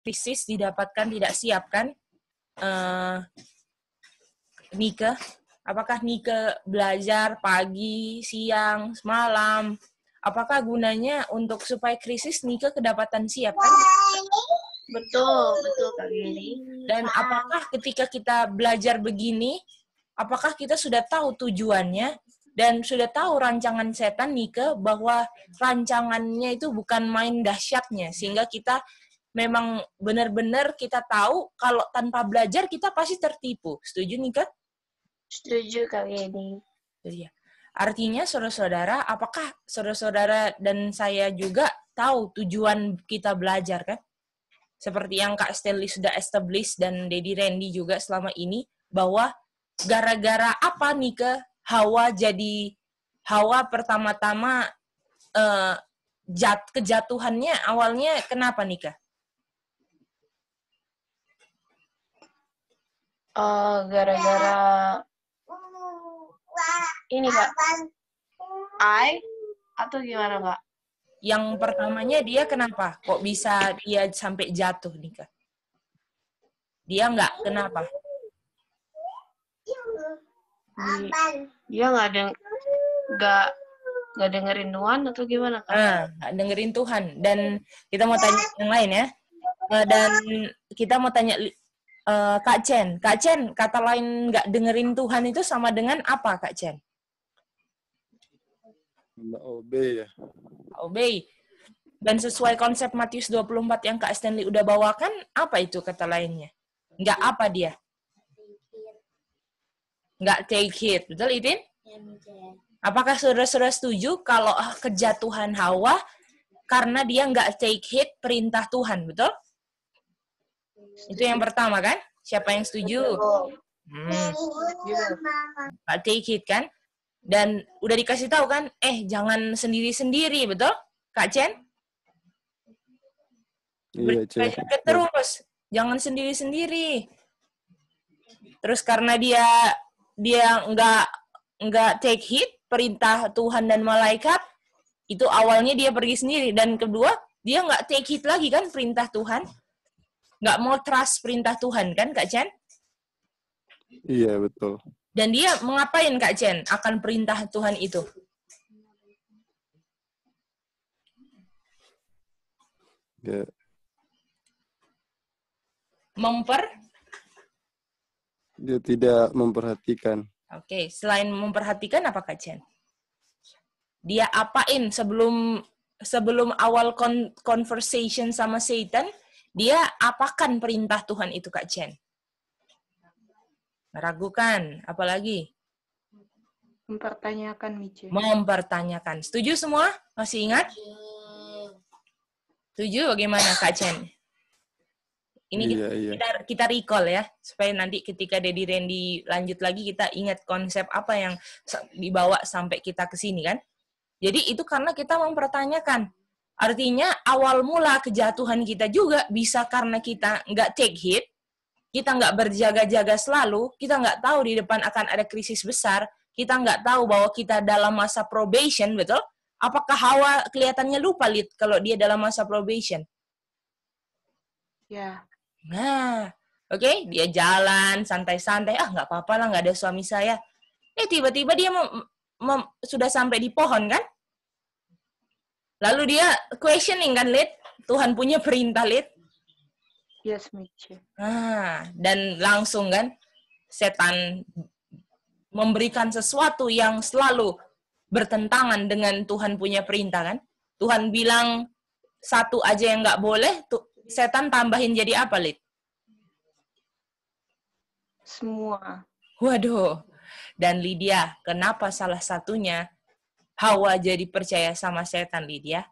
krisis didapatkan tidak siap kan? Nike, apakah Nike belajar pagi, siang, malam? Apakah gunanya untuk supaya krisis Nike kedapatan siap kan? Betul Kak Giri. Dan apakah ketika kita belajar begini, apakah kita sudah tahu tujuannya dan sudah tahu rancangan setan Nike bahwa rancangannya itu bukan main dahsyatnya, sehingga kita memang benar-benar kita tahu kalau tanpa belajar kita pasti tertipu. Setuju Nike? Setuju Kak Giri. Iya. Artinya saudara-saudara, apakah saudara-saudara dan saya juga tahu tujuan kita belajar kan? Seperti yang Kak Stanley sudah establish dan Daddy Randy juga selama ini, bahwa gara-gara apa Nike Hawa pertama-tama kejatuhannya awalnya kenapa Nike? Gara-gara ini Kak, atau gimana Kak? Yang pertamanya dia kenapa? Kok bisa dia sampai jatuh nih Kak? Dia nggak kenapa? Dia nggak dengerin Tuhan atau gimana Kak? Nggak dengerin Tuhan. Dan kita mau tanya yang lain ya. Dan kita mau tanya Kak Chen. Kak Chen, kata lain nggak dengerin Tuhan itu sama dengan apa Kak Chen? Nggak obey ya. Obey. Dan sesuai konsep Matius 24 yang Kak Stanley udah bawakan, apa itu kata lainnya? Nggak apa dia? Nggak take it. Betul, Idin? Apakah saudara-saudara setuju kalau kejatuhan Hawa karena dia nggak take it perintah Tuhan, betul? Itu yang pertama kan? Siapa yang setuju? Nggak take it kan? Dan udah dikasih tahu kan, jangan sendiri-sendiri, betul? Kak Chen? Iya, Cek. Terus, jangan sendiri-sendiri. Terus karena dia nggak take heed perintah Tuhan dan malaikat, itu awalnya dia pergi sendiri. Dan kedua, dia nggak take heed lagi kan perintah Tuhan. Nggak mau trust perintah Tuhan kan, Kak Chen? Iya, betul. Dan dia mengapain Kak Chen akan perintah Tuhan itu? Ya. Dia tidak memperhatikan. Oke, selain memperhatikan apa Kak Chen? Dia apain sebelum awal conversation sama Satan, dia apakan perintah Tuhan itu Kak Chen? Meragukan, apalagi? Mempertanyakan, Mice. Mempertanyakan. Setuju semua? Masih ingat? Setuju bagaimana Kak Chen? Ini kita recall ya, supaya nanti ketika Daddy Randy lanjut lagi, kita ingat konsep apa yang dibawa sampai kita ke sini kan. Jadi itu karena kita mempertanyakan. Artinya awal mula kejatuhan kita juga bisa karena kita nggak take heed, kita nggak berjaga-jaga selalu, kita nggak tahu di depan akan ada krisis besar, kita nggak tahu bahwa kita dalam masa probation, betul? Apakah Hawa kelihatannya lupa, Lid, kalau dia dalam masa probation? Ya. Nah, oke, dia jalan santai-santai, nggak apa-apa lah, nggak ada suami saya. Tiba-tiba dia sudah sampai di pohon, kan? Lalu dia questioning, kan, Lid? Tuhan punya perintah, Lid? Yes, Mice. Dan langsung kan setan memberikan sesuatu yang selalu bertentangan dengan Tuhan punya perintah kan. Tuhan bilang satu aja yang nggak boleh, setan tambahin jadi apa, Lid? Semua. Waduh. Dan Lydia, kenapa salah satunya Hawa jadi percaya sama setan, Lydia?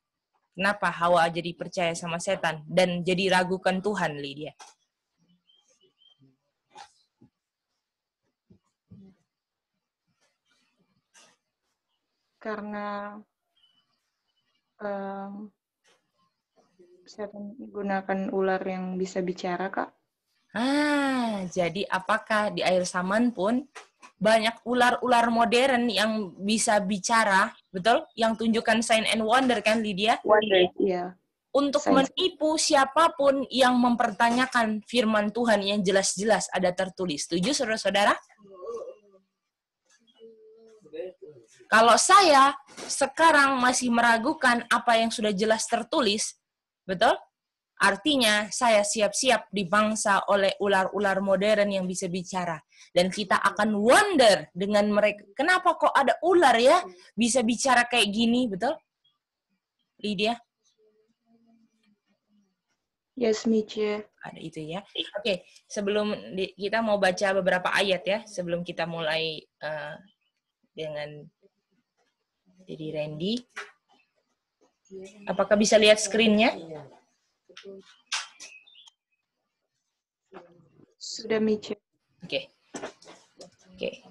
Kenapa Hawa jadi percaya sama setan dan jadi ragukan Tuhan, Lydia? Karena setan menggunakan ular yang bisa bicara, Kak. Jadi apakah di akhir zaman pun banyak ular-ular modern yang bisa bicara, betul? Yang tunjukkan sign and wonder kan, Lydia? Wonder, iya. untuk menipu siapapun yang mempertanyakan firman Tuhan yang jelas-jelas ada tertulis. Setuju, saudara-saudara? Kalau saya sekarang masih meragukan apa yang sudah jelas tertulis, betul? Artinya saya siap-siap dibangsa oleh ular-ular modern yang bisa bicara. Dan kita akan wonder dengan mereka, kenapa kok ada ular ya bisa bicara kayak gini, betul? Lydia? Yes, Miche. Ada itu ya. Oke, sebelum kita mau baca beberapa ayat ya, sebelum kita mulai dengan jadi Randy. Apakah bisa lihat screen-nya? Sudah, Miche. Oke. Oke.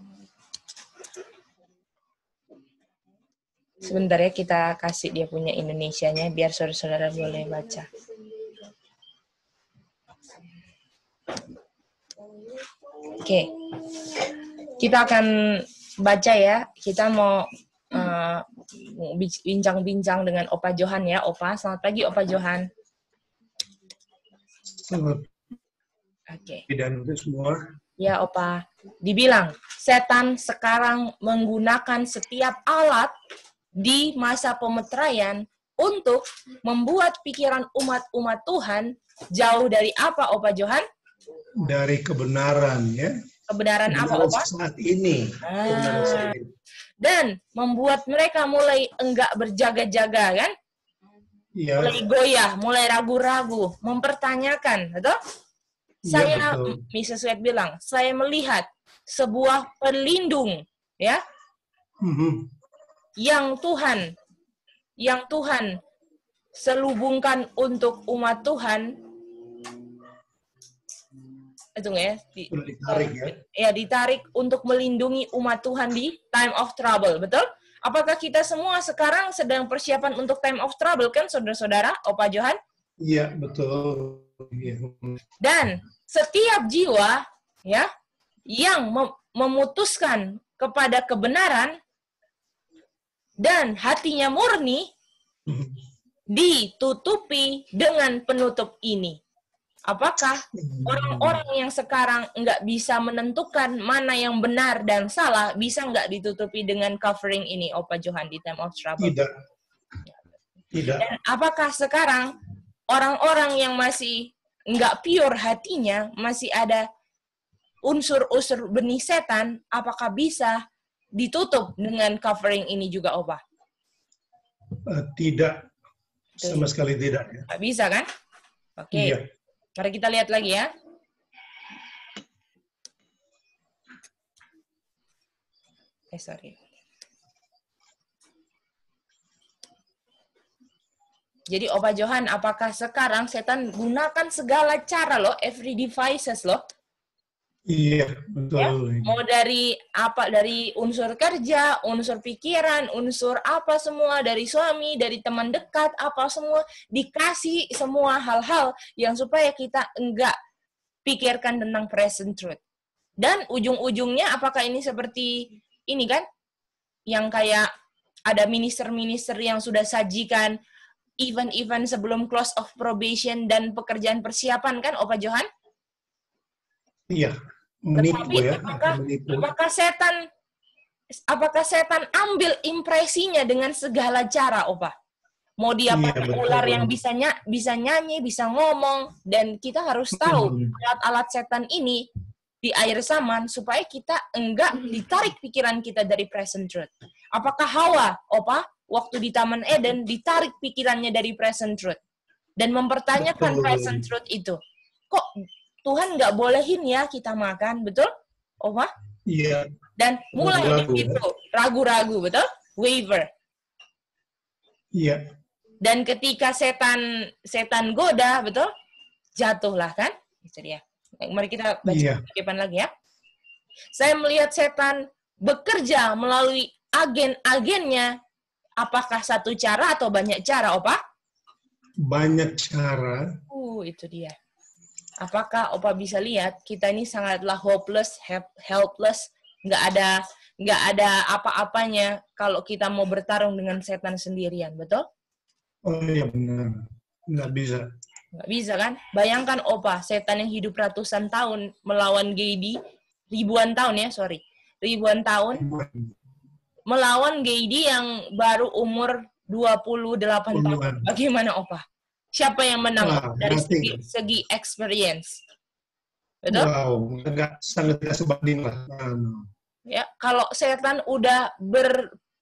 Sebentar ya, kita kasih dia punya Indonesianya biar saudara-saudara boleh baca. Oke. Kita akan baca ya. Kita mau bincang-bincang dengan Opa Johan ya. Opa, selamat pagi Opa Johan. Selamat Oke. dan untuk semua. Ya Opa, dibilang setan sekarang menggunakan setiap alat di masa pemeteraian untuk membuat pikiran umat-umat Tuhan jauh dari apa Opa Johan? Dari kebenaran ya. Kebenaran apa Opa? Saat ini. Kebenaran saat ini. Dan membuat mereka mulai enggak berjaga-jaga kan? Ya. Mulai goyah, mulai ragu-ragu, mempertanyakan, betul? Saya, Mrs. Sweat bilang, saya melihat sebuah pelindung, ya, yang Tuhan selubungkan untuk umat Tuhan. Itu ya, ditarik ya. Ya, ditarik untuk melindungi umat Tuhan di time of trouble, betul? Apakah kita semua sekarang sedang persiapan untuk time of trouble kan, saudara-saudara, Opa Johan? Iya, betul. Ya. Dan setiap jiwa ya yang memutuskan kepada kebenaran dan hatinya murni ditutupi dengan penutup ini. Apakah orang-orang yang sekarang nggak bisa menentukan mana yang benar dan salah bisa nggak ditutupi dengan covering ini, Opa Johan, di time of trouble? Tidak. Tidak. Dan apakah sekarang orang-orang yang masih nggak pure hatinya, masih ada unsur-unsur benih setan, apakah bisa ditutup dengan covering ini juga, Opa? Tidak. Sama sekali tidak. Nggak bisa, kan? Oke. Iya. Mari kita lihat lagi ya. Sorry. Jadi Opa Johan, apakah sekarang setan gunakan segala cara loh, every devices loh? Iya, betul. Ya? Mau dari apa, dari unsur kerja, unsur pikiran, unsur apa semua, dari suami, dari teman dekat, apa semua, dikasih semua hal-hal yang supaya kita enggak pikirkan tentang present truth. Dan ujung-ujungnya apakah ini seperti ini kan? Yang kayak ada minister-minister yang sudah sajikan event-event sebelum close of probation dan pekerjaan persiapan kan, Opa Johan? Iya. Menipu ya. Apakah setan ambil impresinya dengan segala cara, Opa? Mau dia pakai ular yang bisa nyanyi, bisa ngomong, dan kita harus tahu alat-alat setan ini di akhir zaman supaya kita enggak ditarik pikiran kita dari present truth. Apakah Hawa, Opa, waktu di Taman Eden ditarik pikirannya dari present truth dan mempertanyakan present truth itu? Kok Tuhan nggak bolehin ya kita makan, betul, Opa? Iya. Dan mulai dari situ ragu-ragu, betul? Waver. Iya. Dan ketika setan goda, betul? Jatuhlah kan? Itu dia. Mari kita baca kehidupan lagi ya. Saya melihat setan bekerja melalui agen-agennya. Apakah satu cara atau banyak cara, Opa? Banyak cara. Itu dia. Apakah Opa bisa lihat kita ini sangatlah hopeless, helpless, nggak ada apa-apanya kalau kita mau bertarung dengan setan sendirian, betul? Oh iya benar. Nggak bisa. Nggak bisa kan? Bayangkan Opa, setan yang hidup ratusan tahun melawan Geidi, ribuan tahun ya, sorry. Ribuan tahun melawan Geidi yang baru umur 28 tahun. Puluhan. Bagaimana Opa? Siapa yang menang Wah, dari berarti- segi experience? Betul? Wow, sangat tidak sebanding lah. Ya, kalau setan udah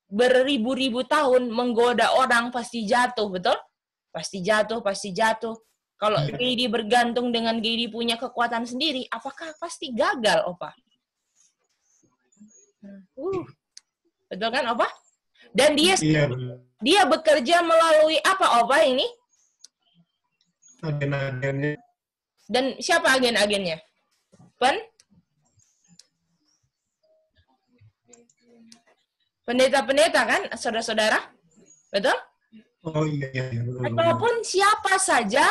beribu-ribu tahun menggoda orang pasti jatuh, betul? Pasti jatuh, pasti jatuh. Kalau Iya. Geidi bergantung dengan Geidi punya kekuatan sendiri, apakah pasti gagal, Opa? Betul kan, Opa? Dan dia Iya, dia bekerja melalui apa, Opa ini? agen-agennya. Dan siapa agen-agennya? Pendeta-pendeta kan, saudara-saudara? Betul? Oh iya, iya. Betul, betul. Ataupun siapa saja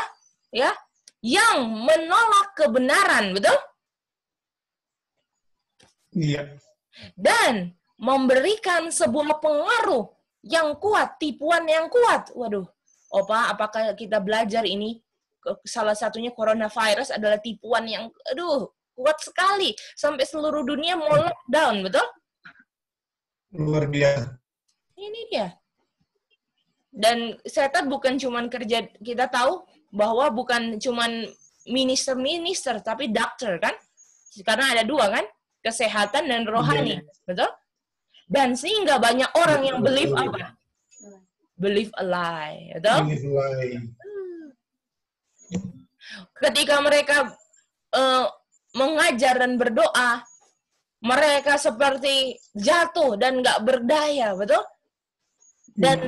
ya yang menolak kebenaran, betul? Iya. Dan memberikan sebuah pengaruh yang kuat, tipuan yang kuat. Waduh, Opa, apakah kita belajar ini? Salah satunya coronavirus adalah tipuan yang, kuat sekali. Sampai seluruh dunia mau lockdown, betul? Luar biasa. Ini dia. Dan setan bukan cuman kerja, kita tahu bahwa bukan cuman minister, tapi dokter kan? Karena ada dua kan? Kesehatan dan rohani, betul? Dan sehingga banyak orang yang believe apa? Believe a lie, betul? Ketika mereka mengajar dan berdoa, mereka seperti jatuh dan nggak berdaya, betul? Dan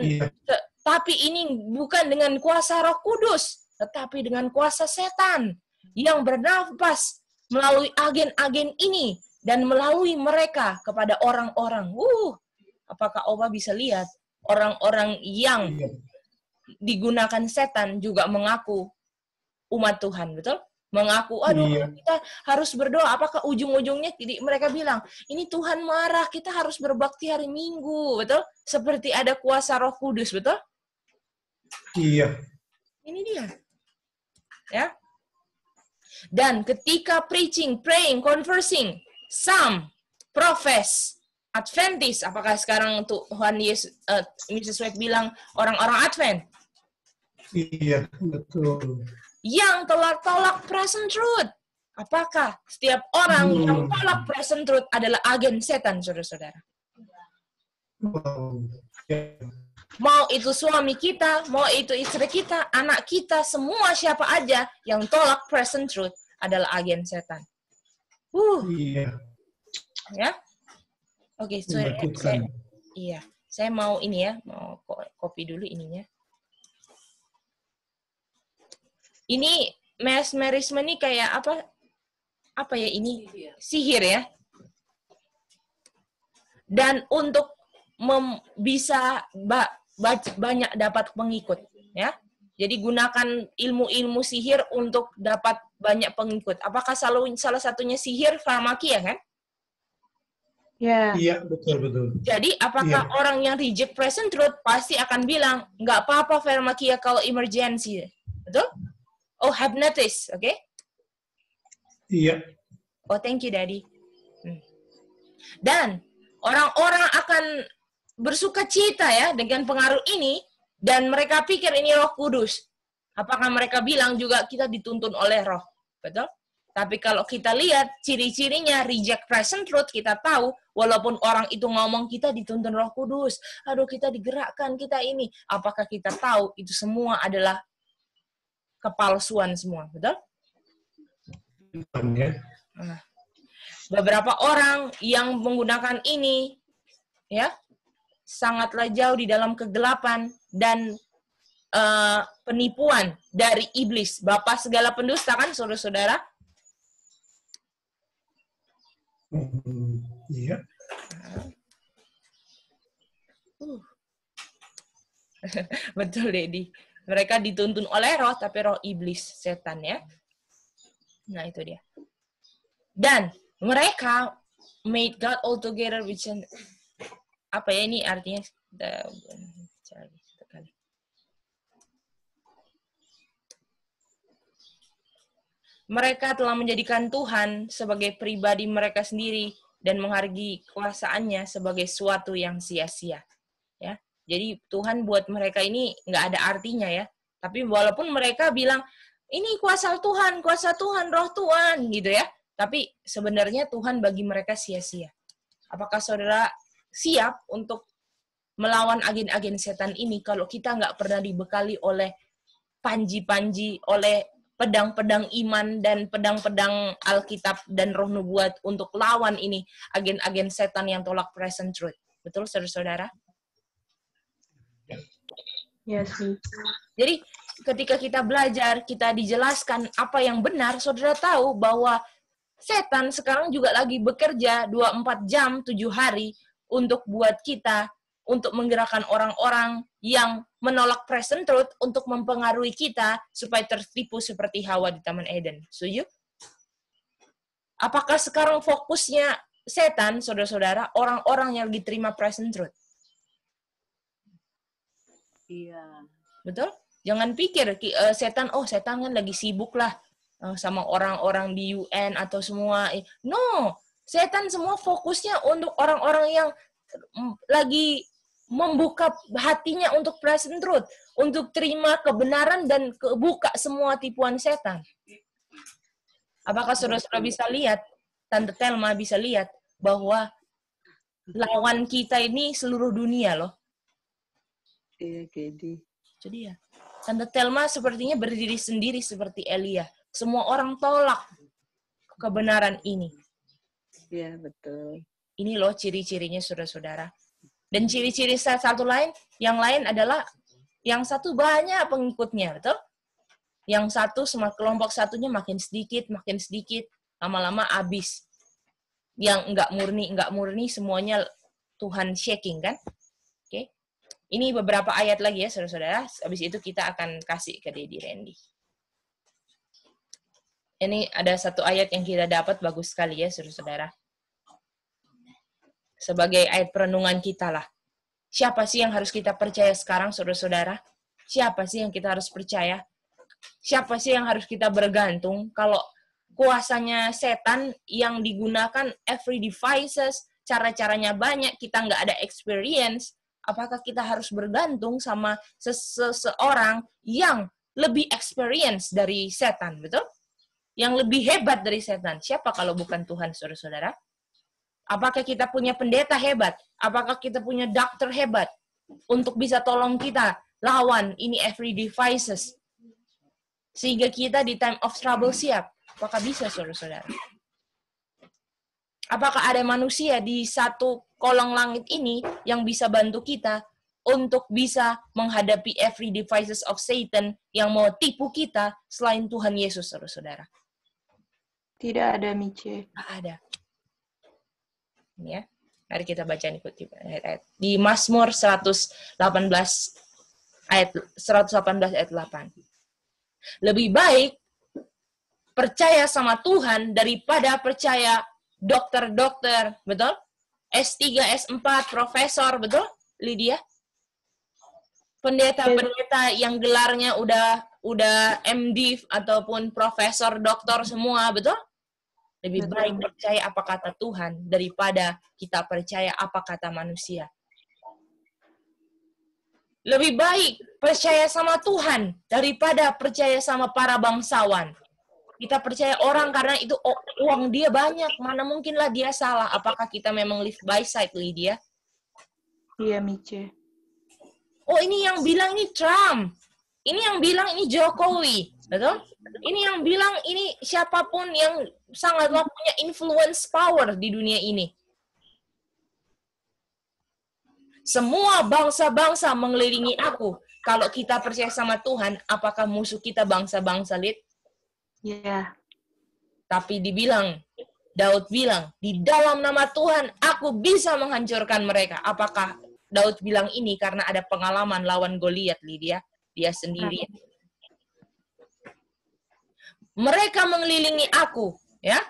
tapi ini bukan dengan kuasa Roh Kudus, tetapi dengan kuasa setan yang bernafas melalui agen-agen ini dan melalui mereka kepada orang-orang. Apakah Opa bisa lihat orang-orang yang digunakan setan juga mengaku umat Tuhan, betul? Mengaku, kita harus berdoa. Apakah ujung-ujungnya mereka bilang, ini Tuhan marah, kita harus berbakti hari Minggu, betul? Seperti ada kuasa Roh Kudus, betul? Iya. Ini dia. Ya. Dan ketika preaching, praying, conversing, some profess Adventist, apakah sekarang Tuhan Yesus, Mrs. White bilang orang-orang Advent? Iya, betul. Yang telah tolak present truth. Apakah setiap orang yang tolak present truth adalah agen setan, saudara-saudara? Wow. Ya. Mau itu suami kita, mau itu istri kita, anak kita, semua siapa aja yang tolak present truth adalah agen setan. Iya. Ya. Oke, saya mau ini ya, mau copy dulu ininya. Ini mesmerisme ini kayak apa? Apa ya ini? Sihir ya. Dan untuk bisa banyak dapat pengikut, ya. Jadi gunakan ilmu-ilmu sihir untuk dapat banyak pengikut. Apakah salah satunya sihir farmakia kan? Ya. Iya, betul. Jadi apakah orang yang reject present truth pasti akan bilang nggak apa-apa farmakia kalau emergency, betul? Oh, hypnotist, oke? Okay? Iya. Oh, thank you, Daddy. Dan orang-orang akan bersuka cita ya dengan pengaruh ini, dan mereka pikir ini Roh Kudus. Apakah mereka bilang juga kita dituntun oleh Roh, betul? Tapi kalau kita lihat ciri-cirinya reject present truth, kita tahu walaupun orang itu ngomong kita dituntun Roh Kudus, aduh kita digerakkan, kita ini. Apakah kita tahu itu semua adalah kepalsuan semua, betul? Nah, beberapa orang yang menggunakan ini, ya, sangatlah jauh di dalam kegelapan dan penipuan dari iblis, bapa segala pendusta kan, saudara-saudara? Iya. Betul, Dedi. Mereka dituntun oleh roh, tapi roh iblis, setan ya. Nah, itu dia. Dan mereka made God altogether which apa ya ini artinya? mereka telah menjadikan Tuhan sebagai pribadi mereka sendiri dan menghargai kuasaannya sebagai suatu yang sia-sia. Ya, jadi Tuhan buat mereka ini nggak ada artinya ya. Tapi walaupun mereka bilang ini kuasa Tuhan, Roh Tuhan, gitu ya. Tapi sebenarnya Tuhan bagi mereka sia-sia. Apakah saudara siap untuk melawan agen-agen setan ini kalau kita nggak pernah dibekali oleh panji-panji, oleh pedang-pedang iman dan pedang-pedang Alkitab dan roh nubuat untuk lawan ini agen-agen setan yang tolak present truth. Betul, saudara-saudara? Yes. Jadi ketika kita belajar, kita dijelaskan apa yang benar, saudara tahu bahwa setan sekarang juga lagi bekerja 24 jam, 7 hari untuk buat kita, untuk menggerakkan orang-orang yang menolak present truth untuk mempengaruhi kita supaya tertipu seperti Hawa di Taman Eden. Setuju? Apakah sekarang fokusnya setan, saudara-saudara, orang-orang yang diterima present truth? Iya. Betul? Jangan pikir setan kan lagi sibuk lah sama orang-orang di UN atau semua. No, setan semua fokusnya untuk orang-orang yang lagi membuka hatinya untuk present truth, untuk terima kebenaran dan buka semua tipuan setan. Apakah saudara-saudara bisa lihat, Tante Telma bisa lihat bahwa lawan kita ini seluruh dunia loh. Iya, Kedi. Jadi ya, Tante Telma sepertinya berdiri sendiri seperti Elia. Semua orang tolak kebenaran ini. Iya, betul. Ini loh ciri-cirinya saudara-saudara. Dan ciri-ciri yang lain adalah yang satu banyak pengikutnya, betul? Yang satu sama kelompok satunya makin sedikit, lama-lama habis. Yang enggak murni semuanya Tuhan shaking kan? Oke. Ini beberapa ayat lagi ya saudara-saudara. Habis itu kita akan kasih ke Dedi Randy. Ini ada satu ayat yang kita dapat bagus sekali ya saudara-saudara. Sebagai ayat perenungan kita lah. Siapa sih yang harus kita percaya sekarang, saudara-saudara? Siapa sih yang kita harus percaya? Siapa sih yang harus kita bergantung? Kalau kuasanya setan yang digunakan every devices, cara-caranya banyak, kita nggak ada experience, apakah kita harus bergantung sama seseorang yang lebih experience dari setan, betul? Yang lebih hebat dari setan. Siapa kalau bukan Tuhan, saudara-saudara? Apakah kita punya pendeta hebat? Apakah kita punya dokter hebat untuk bisa tolong kita lawan ini every devices? Sehingga kita di time of trouble siap. Apakah bisa, saudara-saudara? Apakah ada manusia di satu kolong langit ini yang bisa bantu kita untuk bisa menghadapi every devices of Satan yang mau tipu kita selain Tuhan Yesus, saudara-saudara? Tidak ada, Mice. Tidak ada. Ya, mari kita baca ayat-ayat di Mazmur 118 ayat 8. Lebih baik percaya sama Tuhan daripada percaya dokter-dokter, betul? S3, S4, profesor, betul? Lydia? Pendeta-pendeta yang gelarnya udah MD ataupun profesor, doktor semua, betul? Lebih baik percaya apa kata Tuhan daripada kita percaya apa kata manusia. Lebih baik percaya sama Tuhan daripada percaya sama para bangsawan. Kita percaya orang karena itu uang dia banyak. Mana mungkinlah dia salah. Apakah kita memang live by sight, Lydia? Iya, Mice. Oh, ini yang bilang ini Trump. Ini yang bilang ini Jokowi. Betul? Ini yang bilang ini siapapun yang sangatlah punya influence power di dunia ini. Semua bangsa-bangsa mengelilingi aku. Kalau kita percaya sama Tuhan, apakah musuh kita bangsa-bangsa, Lid? Iya. Tapi Daud bilang, di dalam nama Tuhan, aku bisa menghancurkan mereka. Apakah Daud bilang ini karena ada pengalaman lawan Goliat, Lydia? Dia sendiri. Mereka mengelilingi aku, ya.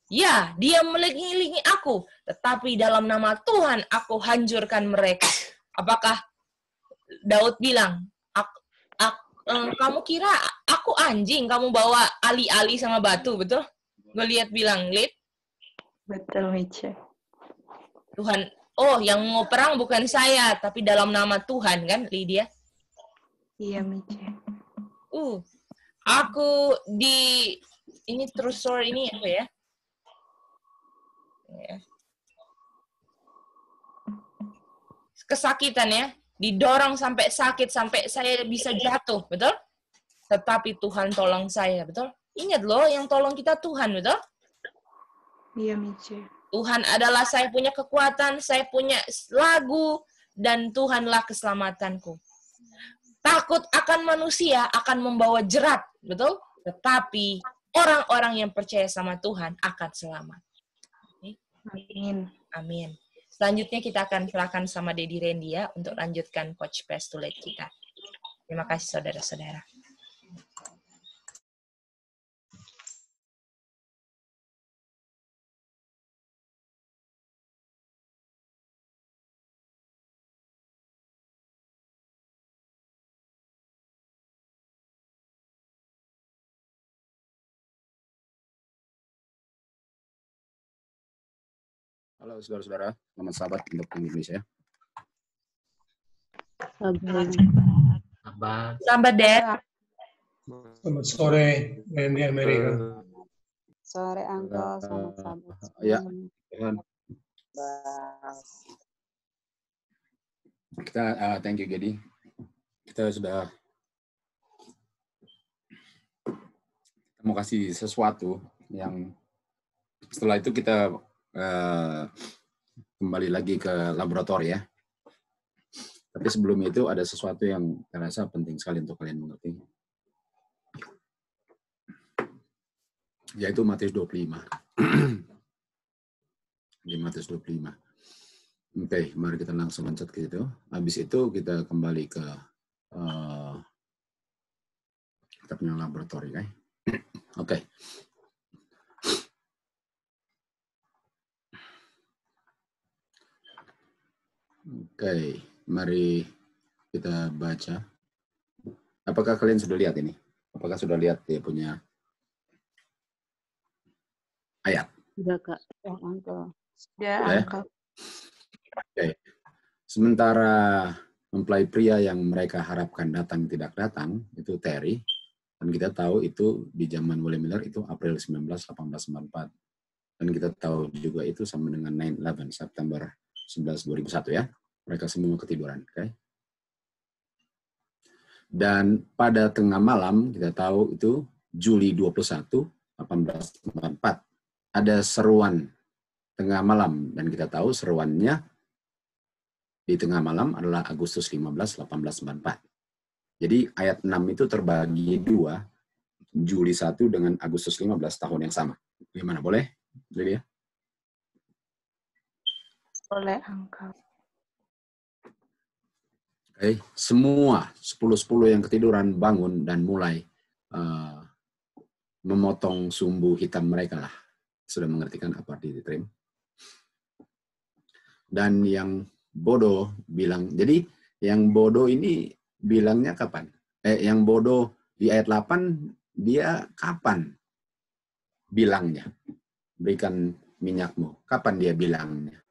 Ya, dia mengelilingi aku, tetapi dalam nama Tuhan aku hancurkan mereka. Apakah Daud bilang, kamu kira aku anjing, kamu bawa ali-ali sama batu, betul? Goliat bilang, Lid. Betul, Mice. Tuhan, oh yang mau perang bukan saya, tapi dalam nama Tuhan, kan, Lydia? Iya, Mice. Aku ini true story ini apa ya? Kesakitan ya, didorong sampai sakit, sampai saya bisa jatuh, betul? Tetapi Tuhan tolong saya, betul? Ingat loh, yang tolong kita Tuhan, betul? Iya, Mice. Tuhan adalah saya punya kekuatan, saya punya lagu, dan Tuhanlah keselamatanku. Takut akan manusia akan membawa jerat, betul? Tetapi orang-orang yang percaya sama Tuhan akan selamat. Amin. Amin. Selanjutnya kita akan serahkan sama Dedi Randy ya untuk lanjutkan Coach Press to Lead kita. Terima kasih saudara-saudara. Halo saudara-saudara, selamat sahabat untuk Indonesia. Selamat, Dad. Selamat sore, di Amerika. Sore, Uncle. Selamat sahabat. Ya, kita thank you, Gedi. Kita sudah mau kasih sesuatu yang setelah itu kita kembali lagi ke laboratorium ya. Tapi sebelum itu ada sesuatu yang saya rasa penting sekali untuk kalian mengerti. Yaitu Matius 25. Di Matius 25. Oke, mari kita langsung loncat ke situ. Habis itu kita kembali ke kita punya laboratorium, kan? Oke. Oke, mari kita baca. Apakah kalian sudah lihat ini? Apakah sudah lihat dia punya ayat? Sudah, Kak. Uncle. Sudah, Uncle. Oke. Sementara mempelai pria yang mereka harapkan datang tidak datang, itu Terry. Dan kita tahu itu di zaman William Miller itu April 19, 1894. Dan kita tahu juga itu sama dengan 9/11, September 11, 2001 ya. Mereka semua ketiduran. Okay? Dan pada tengah malam, kita tahu itu Juli 21, 1894. Ada seruan tengah malam. Dan kita tahu seruannya di tengah malam adalah Agustus 15, 1894. Jadi ayat 6 itu terbagi dua. Juli 1 dengan Agustus 15 tahun yang sama. Gimana, boleh? Lydia? Boleh, Uncle. Oke, semua 10-10 yang ketiduran bangun dan mulai memotong sumbu hitam mereka lah. Sudah mengerti kan apa arti ditrim? Dan yang bodoh bilang, jadi yang bodoh ini bilangnya kapan? Yang bodoh di ayat 8, dia kapan bilangnya? Berikan minyakmu. Kapan dia bilangnya?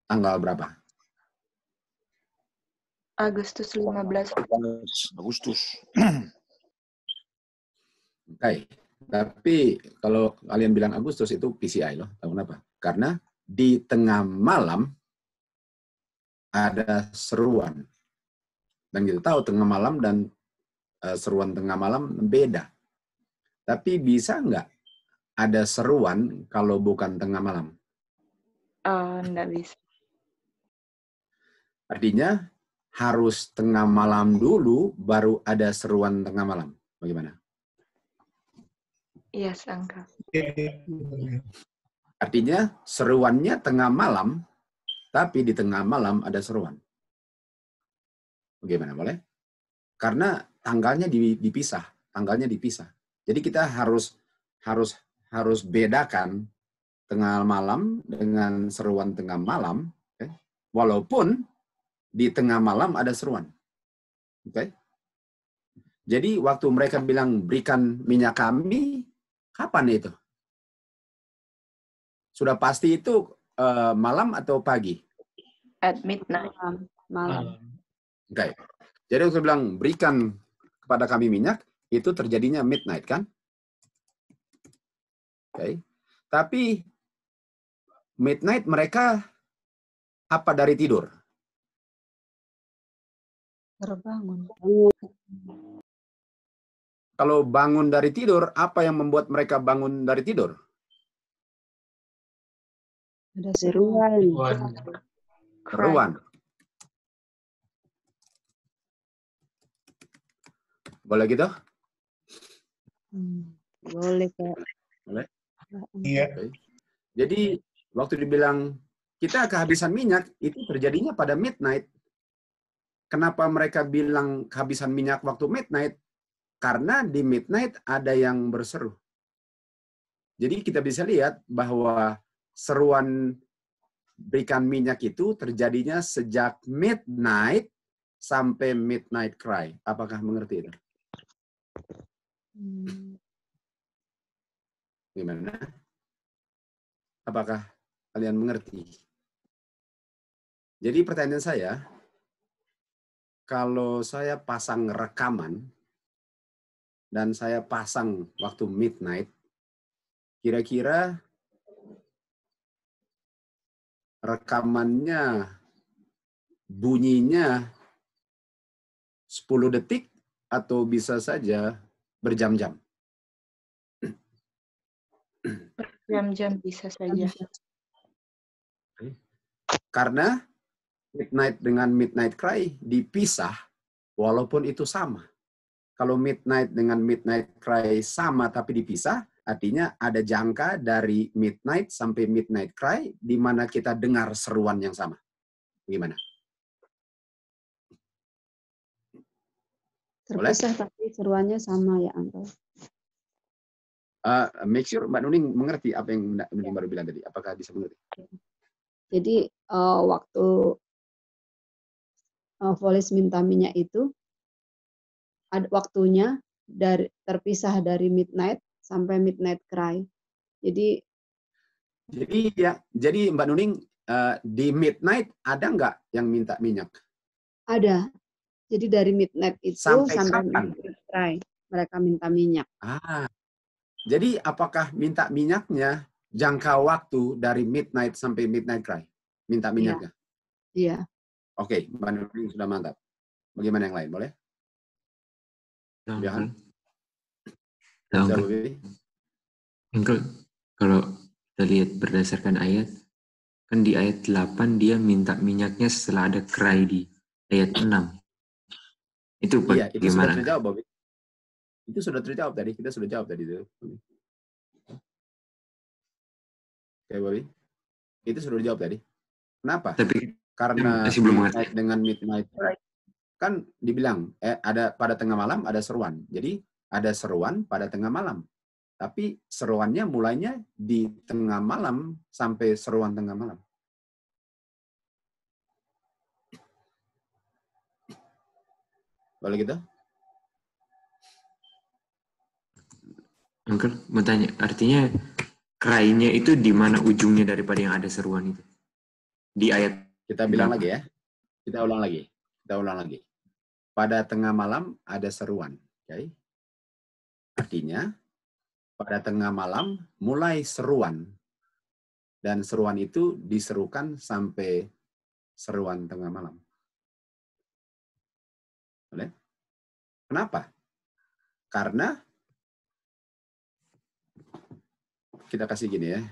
Tanggal berapa? Agustus 15. Agustus. Oke. Tapi kalau kalian bilang Agustus itu PCI loh. Tahu kenapa? Karena di tengah malam ada seruan. Dan kita tahu tengah malam dan seruan tengah malam beda. Tapi bisa nggak ada seruan kalau bukan tengah malam? Nggak bisa. Artinya harus tengah malam dulu baru ada seruan tengah malam. Bagaimana? Yes, Uncle. Artinya seruannya tengah malam, tapi di tengah malam ada seruan. Bagaimana, boleh? Karena tanggalnya dipisah, tanggalnya dipisah. Jadi kita harus bedakan tengah malam dengan seruan tengah malam, okay? Walaupun di tengah malam ada seruan. Okay? Jadi waktu mereka bilang berikan minyak kami, kapan itu? Sudah pasti itu malam atau pagi? At midnight. Malam. Oke. Jadi waktu bilang berikan kepada kami minyak, itu terjadinya midnight kan? Oke. Tapi midnight mereka apa dari tidur? Terbangun. Kalau bangun dari tidur, apa yang membuat mereka bangun dari tidur? Ada seruan. Seruan. Boleh gitu? Boleh, Kak. Boleh? Iya. Oke. Jadi waktu dibilang kita kehabisan minyak, itu terjadinya pada midnight. Kenapa mereka bilang kehabisan minyak waktu midnight? Karena di midnight ada yang berseru. Jadi kita bisa lihat bahwa seruan berikan minyak itu terjadinya sejak midnight sampai midnight cry. Apakah mengerti itu? Gimana? Apakah kalian mengerti? Jadi pertanyaan saya, kalau saya pasang rekaman dan saya pasang waktu midnight, kira-kira rekamannya bunyinya 10 detik atau bisa saja berjam-jam? Jam-jam bisa saja. Karena midnight dengan midnight cry dipisah walaupun itu sama. Kalau midnight dengan midnight cry sama tapi dipisah, artinya ada jangka dari midnight sampai midnight cry di mana kita dengar seruan yang sama. Gimana? Terpisah tapi seruannya sama ya, Uncle. Make sure Mbak Nuning mengerti apa yang Mbak Nuning baru bilang tadi. Apakah bisa mengerti? Jadi waktu Volis minta minyak itu ada waktunya terpisah dari midnight sampai midnight cry. Jadi Mbak Nuning di midnight ada nggak yang minta minyak? ada. Jadi dari midnight itu sampai midnight cry mereka minta minyak. Jadi apakah minta minyaknya jangka waktu dari midnight sampai midnight cry? Minta minyaknya? Iya. Oke, Mbak Nuning sudah mantap. Bagaimana yang lain? Boleh? Ya, Uncle, kalau kita lihat berdasarkan ayat, kan di ayat 8 dia minta minyaknya setelah ada cry di ayat 6. Itu bagaimana? Itu sudah terjawab, Bobby. Itu sudah terjawab tadi. Kita sudah jawab tadi. Oke, Bobby. Itu sudah dijawab tadi. Kenapa? Tapi karena masih belum midnight dengan midnight kan dibilang ada pada tengah malam ada seruan. Jadi ada seruan pada tengah malam. Tapi seruannya mulainya di tengah malam sampai seruan tengah malam. Boleh gitu? Uncle, mau tanya, artinya cry-nya itu di mana ujungnya daripada yang ada seruan itu? Di ayat kita bilang lagi ya. Kita ulang lagi. Pada tengah malam ada seruan. Okay? Artinya pada tengah malam mulai seruan. Dan seruan itu diserukan sampai seruan tengah malam. Boleh? Kenapa? Karena kita kasih gini ya.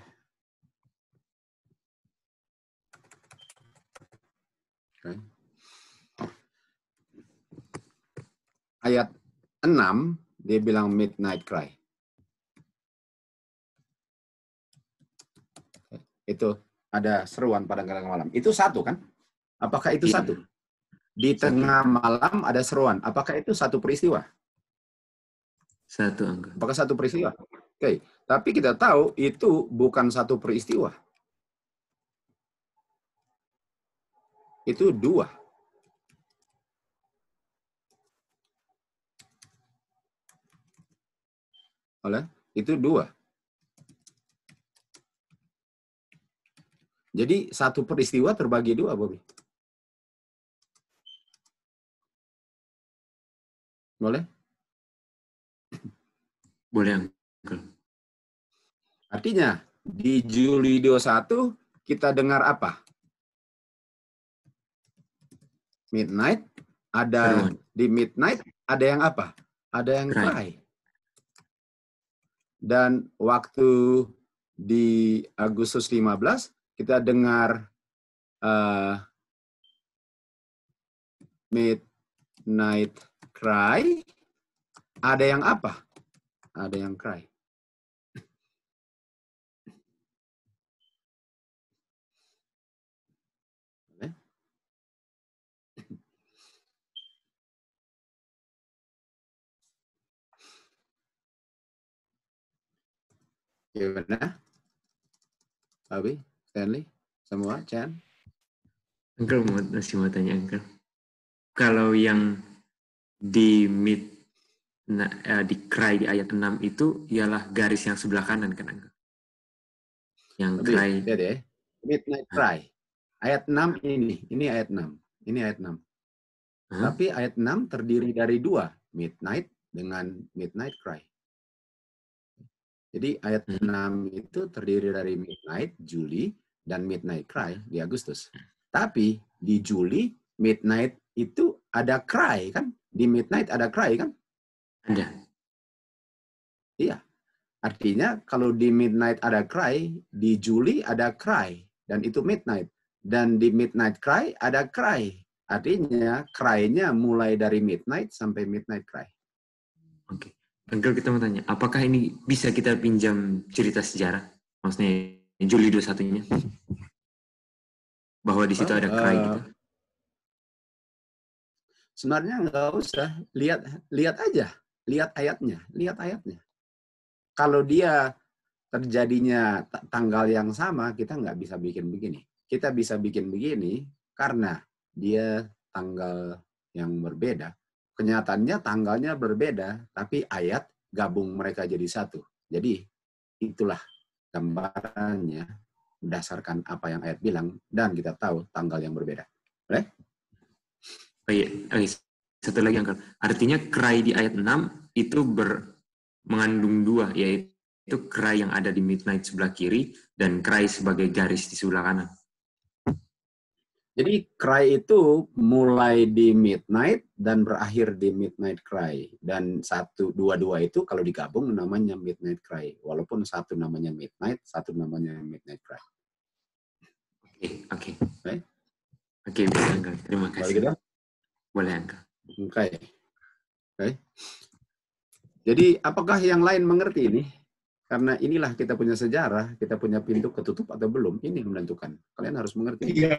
Okay. Ayat 6 dia bilang midnight cry. Itu ada seruan pada tengah malam. Itu satu kan? Apakah itu satu? Di tengah malam ada seruan. Apakah itu satu peristiwa? Satu, Uncle. Apakah satu peristiwa? Oke. Tapi kita tahu itu bukan satu peristiwa. Itu dua. Oleh itu 2. Jadi satu peristiwa terbagi 2, Bobby. Boleh? Boleh, Uncle. Artinya di Juli 21 kita dengar apa? Midnight, ada di Midnight ada yang apa? Ada yang cry. Dan waktu di Agustus 15 kita dengar Midnight Cry, ada yang apa? Ada yang cry. Gimana? Abi, Stanley, semua, Chan? Uncle masih mau tanya, Uncle. Kalau yang di di cry di ayat 6 itu ialah garis yang sebelah kanan kan, Uncle? Yang Abi, cry. lihat ya. Midnight Cry. Ayat 6 ini ayat 6. Ini ayat 6. Tapi ayat 6 terdiri dari 2, Midnight dengan Midnight Cry. Jadi ayat 6 itu terdiri dari Midnight, Juli, dan Midnight Cry di Agustus. Tapi di Juli, Midnight itu ada cry kan? Di Midnight ada cry kan? Ada. Iya. Artinya kalau di Midnight ada cry, di Juli ada cry. Dan itu Midnight. Dan di Midnight Cry ada cry. Artinya cry-nya mulai dari Midnight sampai Midnight Cry. Oke. Uncle, kita mau tanya, apakah ini bisa kita pinjam cerita sejarah? Maksudnya Juli 21-nya? Bahwa di situ ada cry gitu. Sebenarnya nggak usah. Lihat aja. Lihat ayatnya. Kalau dia terjadinya tanggal yang sama, kita nggak bisa bikin begini. Kita bisa bikin begini karena dia tanggal yang berbeda. Kenyataannya tanggalnya berbeda, tapi ayat gabung mereka jadi satu. Jadi itulah gambarannya berdasarkan apa yang ayat bilang, dan kita tahu tanggal yang berbeda. Boleh? Satu lagi, Uncle. Artinya cry di ayat 6 itu mengandung 2, yaitu cry yang ada di Midnight sebelah kiri dan cry sebagai garis di sebelah kanan. Jadi cry itu mulai di Midnight dan berakhir di Midnight Cry. Dan 2 itu kalau digabung namanya Midnight Cry. Walaupun satu namanya Midnight, satu namanya Midnight Cry. Oke. Oke, bisa, Uncle. Terima kasih. Boleh gitu? Boleh, Uncle. Oke. Jadi apakah yang lain mengerti ini? Karena inilah kita punya sejarah, kita punya pintu ketutup atau belum, ini yang menentukan. Kalian harus mengerti. Iya.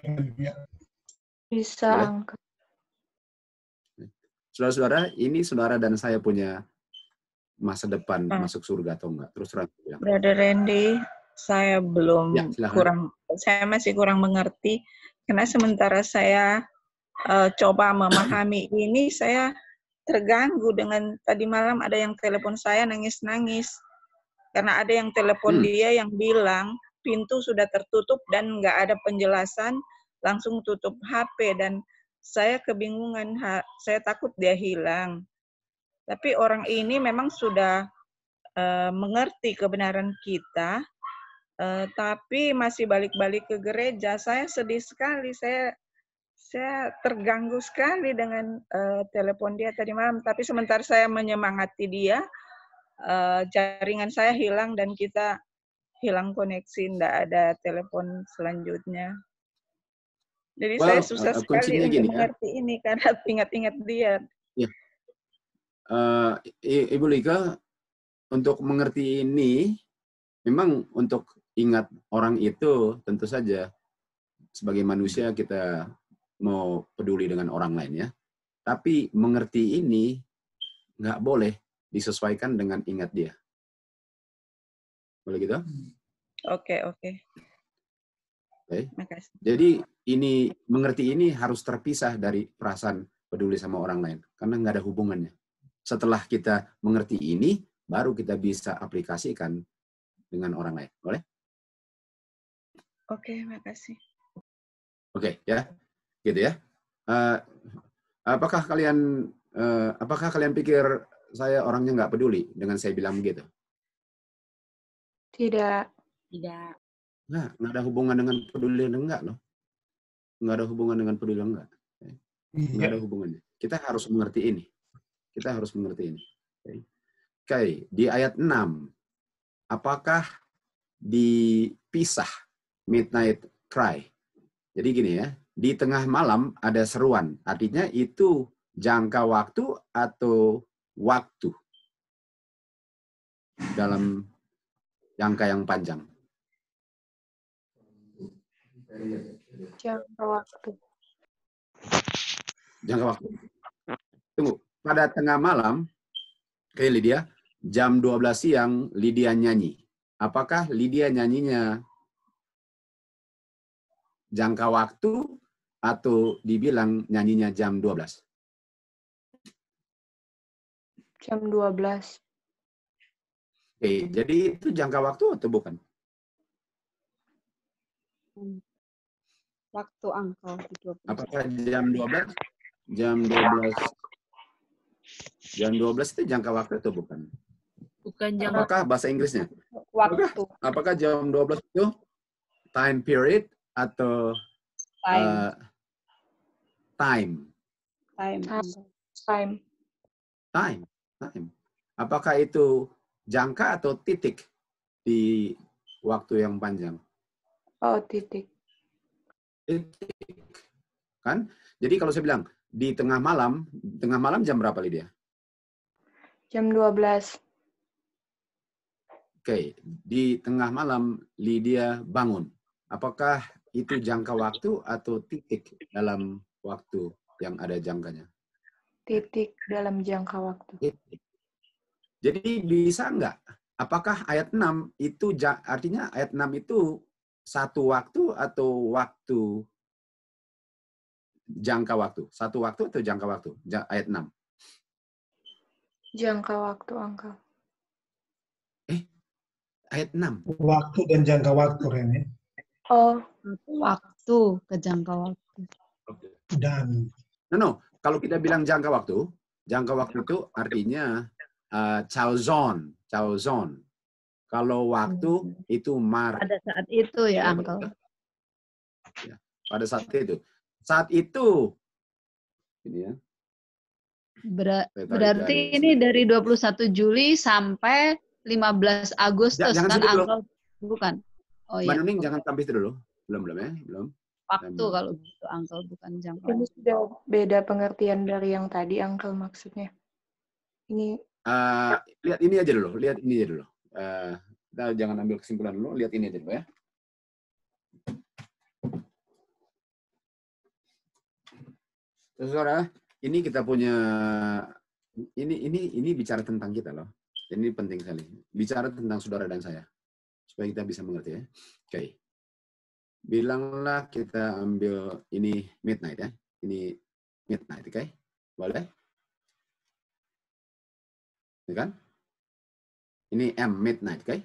Bisa, Uncle. Saudara-saudara, ini saudara dan saya punya masa depan masuk surga atau enggak? Terus terang. Brother Randy, saya belum saya masih kurang mengerti. Karena sementara saya coba memahami ini, saya terganggu dengan tadi malam ada yang telepon saya nangis-nangis. Karena ada yang telepon dia yang bilang pintu sudah tertutup dan nggak ada penjelasan, langsung tutup HP. Dan saya kebingungan, saya takut dia hilang. Tapi orang ini memang sudah mengerti kebenaran kita, tapi masih balik-balik ke gereja. Saya sedih sekali, saya terganggu sekali dengan telepon dia tadi malam. Tapi sementara saya menyemangati dia, jaringan saya hilang dan kita hilang koneksi, tidak ada telepon selanjutnya. Jadi saya susah sekali untuk mengerti ini karena ingat-ingat dia. Ya. Ibu Lika, untuk mengerti ini, memang untuk ingat orang itu tentu saja sebagai manusia kita mau peduli dengan orang lain ya. Tapi mengerti ini nggak boleh disesuaikan dengan ingat dia. Boleh gitu? Oke. Makasih. Jadi mengerti ini harus terpisah dari perasaan peduli sama orang lain. Karena nggak ada hubungannya. Setelah kita mengerti ini, baru kita bisa aplikasikan dengan orang lain. Boleh? Oke, makasih. Oke, ya. Gitu ya. Apakah kalian pikir saya orangnya nggak peduli dengan saya bilang begitu? Tidak. Tidak. Nah, nggak ada hubungan dengan peduli dan enggak loh. Nggak ada hubungan dengan peduli dan enggak. Nggak ada hubungannya. Kita harus mengerti ini. Kita harus mengerti ini. Oke, di ayat 6, apakah dipisah midnight cry? Jadi gini ya, di tengah malam ada seruan. Artinya itu jangka waktu atau waktu dalam jangka yang panjang. Jangka waktu. Jangka waktu. Tunggu, pada tengah malam, kayak Lydia, jam 12 siang Lydia nyanyi. Apakah Lydia nyanyinya jangka waktu atau dibilang nyanyinya jam 12? Jam 12. Oke, jadi itu jangka waktu atau bukan? Waktu angka. Apakah jam 12? Jam 12 itu jangka waktu atau bukan? Bukan jangka. Apakah bahasa Inggrisnya? Waktu. Apakah jam 12 itu time period atau time? Apakah itu jangka atau titik di waktu yang panjang? Oh, titik. Titik. Kan? Jadi kalau saya bilang di tengah malam jam berapa, Lydia? Jam 12. Oke, di tengah malam Lydia bangun. Apakah itu jangka waktu atau titik dalam waktu yang ada jangkanya? Titik dalam jangka waktu. Titik. Jadi bisa nggak? Apakah ayat 6 itu artinya ayat 6 itu satu waktu atau waktu jangka waktu? Satu waktu atau jangka waktu? Ayat 6. Jangka waktu, Uncle. Ayat 6. Waktu dan jangka waktu, Rene. Oh, waktu ke jangka waktu. Dan. No. Kalau kita bilang jangka waktu itu artinya chow zone. Kalau waktu itu pada saat itu ya, Uncle. Ya, pada saat itu. Saat itu. Ini ya. Berarti ini dari 21 Juli sampai 15 Agustus kan, Uncle? Bukan. Oh iya. Mbak Nuning jangan sampai itu dulu. Belum ya, belum. Waktu kalau gitu, Uncle, bukan jangka. Ini sudah beda pengertian dari yang tadi, Uncle, maksudnya. Ini lihat ini aja dulu. Kita jangan ambil kesimpulan dulu, lihat ini aja dulu ya. Saudara, ini kita punya ini bicara tentang kita loh. Ini penting sekali. Bicara tentang saudara dan saya. Supaya kita bisa mengerti ya. Oke. Bilanglah kita ambil ini midnight ya. Ini midnight, oke? Boleh? Ya kan? Ini M, midnight, oke?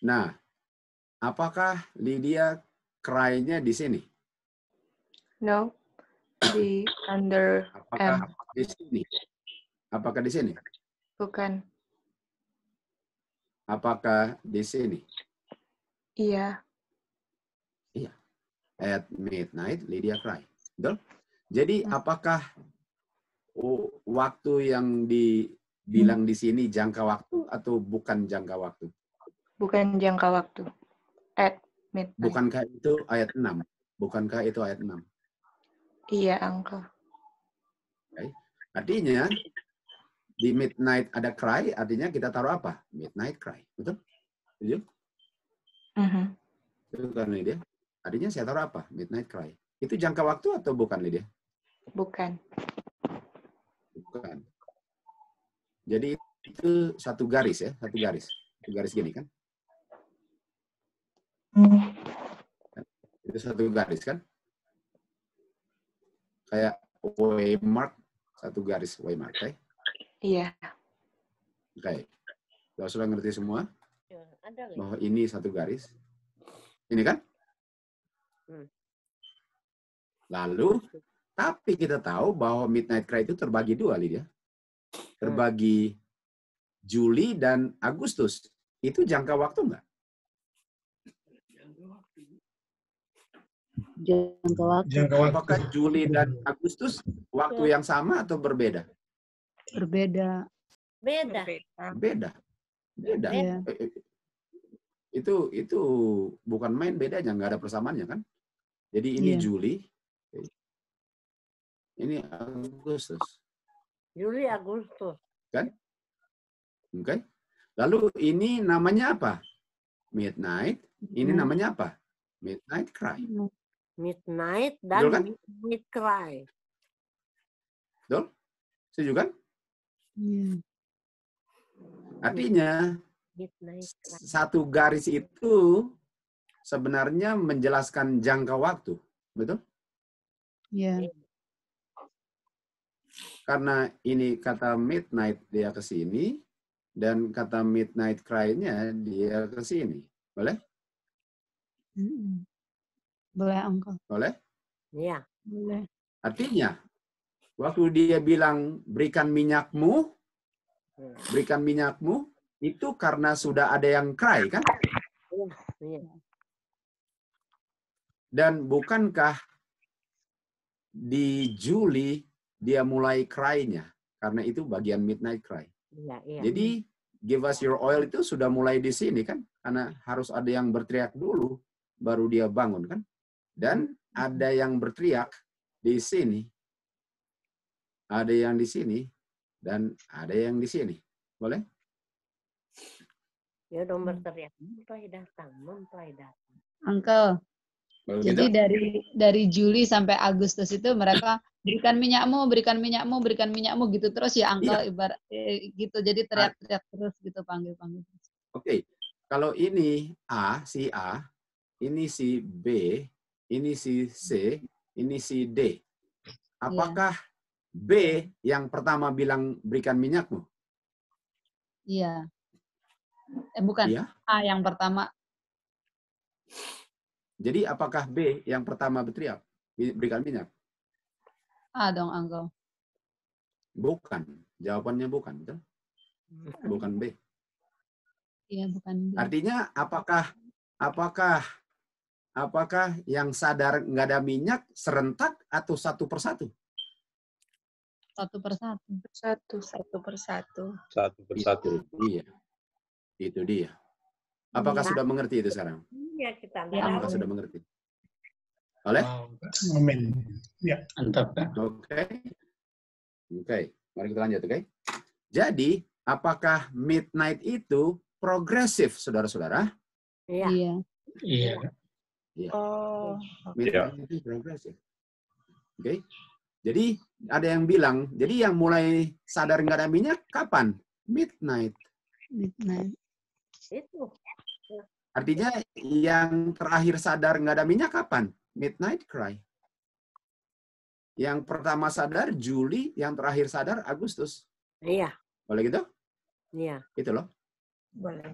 Nah, apakah Lydia cry-nya di sini? No. Di under apakah M. Di sini? Apakah di sini? Bukan. Apakah di sini? Iya. Iya. At midnight, Lydia cry. Betul? Jadi apakah waktu yang dibilang di sini jangka waktu atau bukan jangka waktu? Bukan jangka waktu. At midnight. Bukankah itu ayat 6? Bukankah itu ayat 6? Iya, Uncle. Okay. Artinya di midnight ada cry, artinya kita taruh apa? Midnight cry. Betul? Betul? Itu kan Lydia? Artinya saya taruh apa? Midnight cry. Itu jangka waktu atau bukan, Lydia? Bukan. Bukan. Jadi itu satu garis ya, satu garis. Satu garis gini kan? Itu satu garis kan? Kayak waymark, satu garis waymark, okay? Iya. Okay. Kalau sudah ngerti semua, ada bahwa ini satu garis. Ini kan? Lalu, tapi kita tahu bahwa Midnight Cry itu terbagi dua, Lydia. Terbagi Juli dan Agustus. Itu jangka waktu nggak? Jangka waktu. Apakah Juli dan Agustus waktu yang sama atau berbeda? Berbeda. Beda. Beda. Beda. Iya. Itu bukan main bedanya, nggak ada persamaannya kan? Jadi ini Juli, ini Agustus. Juli Agustus. Kan? Oke. Lalu ini namanya apa? Midnight. Ini namanya apa? Midnight Cry. Midnight dan kan? Midnight Cry. Betul? Setuju kan? Artinya satu garis itu sebenarnya menjelaskan jangka waktu. Betul? Iya. Karena ini kata midnight dia ke sini dan kata midnight cry-nya dia ke sini. Boleh? Boleh, Uncle. Boleh? Iya. Boleh. Artinya, waktu dia bilang berikan minyakmu, itu karena sudah ada yang cry, kan? Iya. Dan bukankah di Juli dia mulai cry-nya? Karena itu bagian midnight cry. Iya. Jadi, give us your oil itu sudah mulai di sini, kan? Karena harus ada yang berteriak dulu, baru dia bangun, kan? Dan ada yang berteriak di sini, ada yang di sini, dan ada yang di sini. Boleh? Ya dong berteriak, mempelai datang. Uncle, Boleh jadi gitu? dari Juli sampai Agustus itu mereka berikan minyakmu gitu terus ya, Uncle, ibarat gitu. Jadi teriak-teriak terus gitu, panggil. Oke. Kalau ini si A, ini si B, ini si C, ini si D. Apakah B yang pertama bilang berikan minyakmu? Iya. Bukan. Iya. A yang pertama. Jadi apakah B yang pertama berteriak berikan minyak? A dong, Uncle. Bukan. Jawabannya bukan. Betul? Bukan B. Iya, bukan B. Artinya apakah yang sadar nggak ada minyak serentak atau satu persatu? Satu persatu. Iya. Itu dia. Apakah sudah mengerti itu sekarang? Iya, kita Apakah sudah mengerti? Oleh? Amin. Ya, mantap. Oke. Mari kita lanjut, oke? Jadi, apakah midnight itu progresif, saudara-saudara? Iya. Oh. Midnight itu progresif. Oke? Jadi, ada yang bilang, jadi yang mulai sadar nggak ada minyak, kapan? Midnight. Itu. Artinya, yang terakhir sadar nggak ada minyak, kapan? Midnight cry. Yang pertama sadar Juli, yang terakhir sadar Agustus. Iya. Boleh gitu? Iya. Itu loh. Boleh.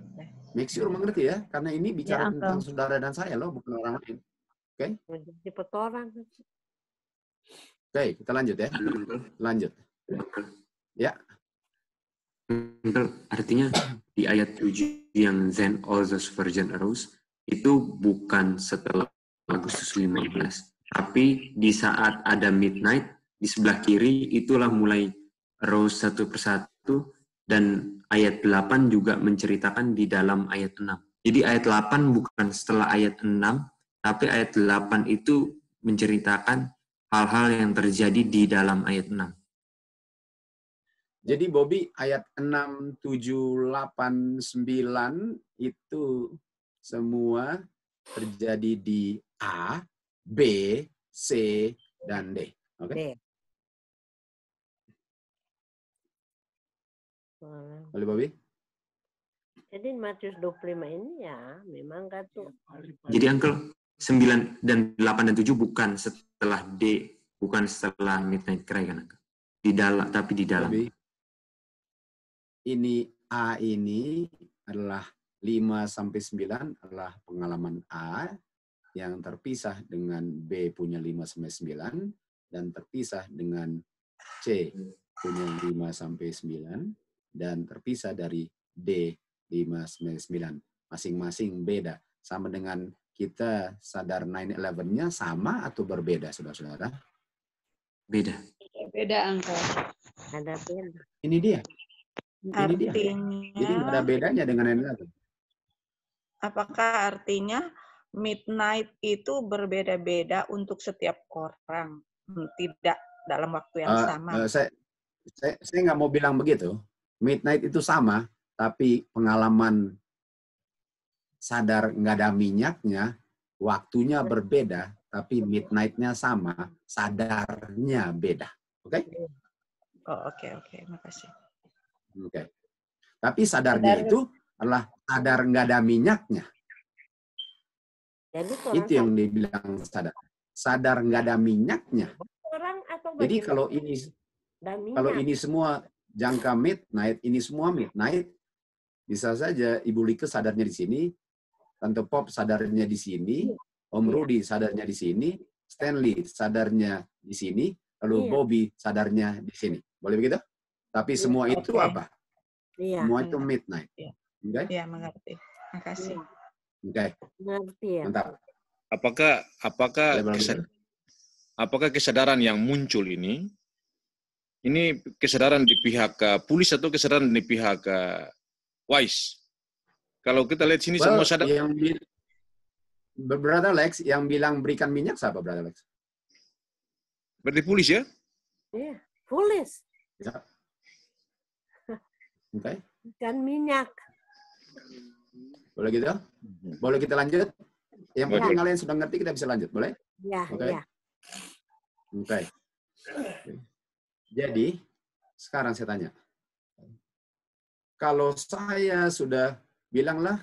Make sure mengerti ya, karena ini bicara tentang saudara dan saya loh, bukan orang lain. Oke? Menjadi petoran. Oke, kita lanjut ya. Lanjut. Ya. Artinya di ayat 7 yang then all the virgin arose, itu bukan setelah Agustus 15. Tapi di saat ada midnight, di sebelah kiri itulah mulai arose satu persatu, dan ayat 8 juga menceritakan di dalam ayat 6. Jadi ayat 8 bukan setelah ayat 6, tapi ayat 8 itu menceritakan hal-hal yang terjadi di dalam ayat 6. Jadi Bobby, ayat 6, 7, 8, 9 itu semua terjadi di A, B, C, dan D. Oke? Okay? Boleh Bobby? Jadi Matius 25 ini ya memang kan tuh. Jadi Uncle, 9 dan 8 dan 7 bukan setelah D, bukan setelah midnight cry kan Uncle? Di dalam, tapi di dalam. Bobby, ini A ini adalah 5-9 adalah pengalaman A yang terpisah dengan B punya 5-9 dan terpisah dengan C punya 5-9 dan terpisah dari D 5-9. Masing-masing beda. Sama dengan kita sadar 9/11-nya sama atau berbeda, saudara-saudara? Beda. Beda, Uncle. Ada beda. Ini dia. Ini dia. Artinya, Jadi nggak ada bedanya dengan 9/11. apakah artinya midnight itu berbeda-beda untuk setiap orang, tidak dalam waktu yang sama? Saya nggak mau bilang begitu. Midnight itu sama, tapi pengalaman sadar nggak ada minyaknya, waktunya berbeda, tapi midnight-nya sama, sadarnya beda. Oke? Oh, oke. Makasih. Oke. Tapi sadarnya itu adalah sadar nggak ada minyaknya. Jadi itu yang dibilang sadar. Sadar nggak ada minyaknya. Orang atau jadi kalau ini semua jangka midnight, ini semua midnight, bisa saja Ibu Like sadarnya di sini, Tante Pop sadarnya di sini, Om Rudy sadarnya di sini, Stanley sadarnya di sini, lalu Bobby sadarnya di sini. Boleh begitu? Tapi semua itu apa? Semua itu midnight. Oke? Iya, mengerti. Makasih. Oke. Mengerti ya. Mantap. Apakah kesadaran yang muncul ini kesadaran di pihak Pulis atau kesadaran di pihak Wise? Kalau kita lihat sini semua sadar. Brother Lex, yang bilang berikan minyak siapa, Brother Lex? Berarti Pulis ya? Iya, Pulis. Ya. Oke. Ikan minyak. Boleh gitu? Boleh kita lanjut? Yang penting kalian sudah ngerti, kita bisa lanjut. Boleh? Ya, ya. Oke. Jadi, sekarang saya tanya. Kalau saya sudah bilanglah,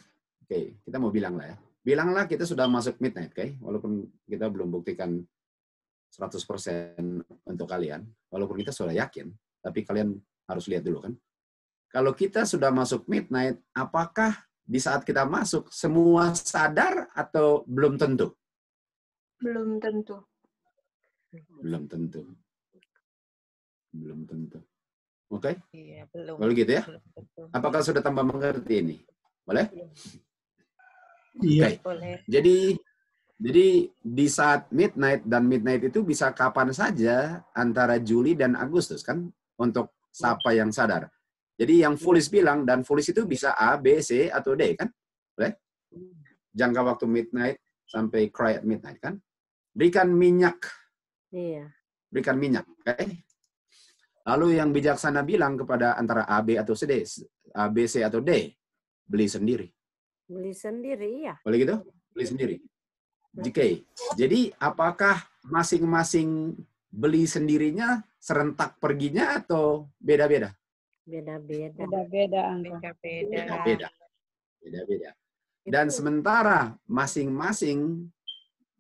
kita mau bilang lah ya. Bilanglah kita sudah masuk midnight, walaupun kita belum buktikan 100% untuk kalian. Walaupun kita sudah yakin, tapi kalian harus lihat dulu kan. Kalau kita sudah masuk midnight, apakah di saat kita masuk semua sadar atau belum tentu? Belum tentu. Belum tentu. Belum tentu. Oke? Iya, belum. Kalau gitu ya? Apakah sudah tambah mengerti ini? Boleh? Iya. Boleh. Jadi di saat midnight, dan midnight itu bisa kapan saja antara Juli dan Agustus kan, untuk siapa yang sadar. Jadi yang Fulis bilang, dan Fulis itu bisa A, B, C, atau D kan? Boleh? Jangka waktu midnight sampai cry at midnight kan? Berikan minyak. Iya. Berikan minyak. Lalu yang bijaksana bilang kepada antara A, B, atau C, D, A, B, C, atau D, beli sendiri. Beli sendiri, ya. Boleh gitu? Beli sendiri. Jadi apakah masing-masing beli sendirinya serentak perginya atau beda-beda? Beda-beda. Beda-beda. Dan sementara masing-masing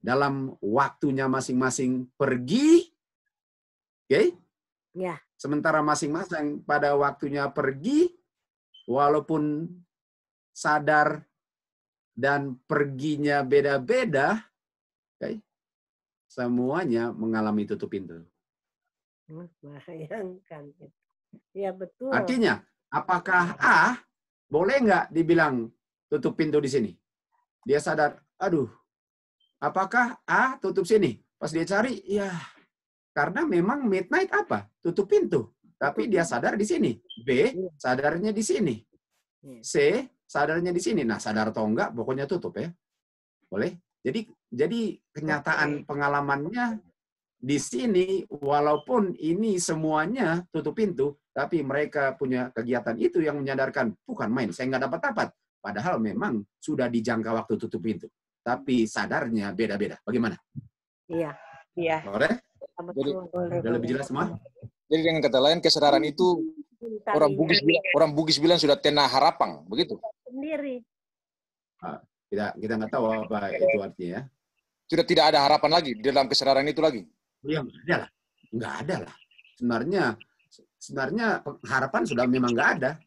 dalam waktunya masing-masing pergi, Ya. Sementara masing-masing pada waktunya pergi, walaupun sadar dan perginya beda-beda, semuanya mengalami tutup pintu. Bayangkan. Ya, betul. Artinya, apakah A boleh nggak dibilang tutup pintu di sini? Dia sadar, aduh, apakah A tutup sini? Pas dia cari, ya karena memang midnight apa? Tutup pintu. Tapi dia sadar di sini. B, sadarnya di sini. C, sadarnya di sini. Nah, sadar atau enggak, pokoknya tutup ya. Boleh? Jadi kenyataan pengalamannya di sini, walaupun ini semuanya tutup pintu, tapi mereka punya kegiatan itu yang menyadarkan, bukan main, saya nggak dapat. Padahal memang sudah dijangka waktu tutup pintu. Tapi sadarnya beda-beda. Bagaimana? Iya. Boleh? Jadi, udah lebih jelas semua? Jadi dengan kata lain, kesadaran itu orang Bugis bilang sudah tenah harapang, begitu? Sendiri. Kita nggak tahu apa itu artinya ya. Sudah tidak ada harapan lagi di dalam kesadaran itu lagi? Ya, nggak ada lah. Sebenarnya harapan sudah memang nggak ada.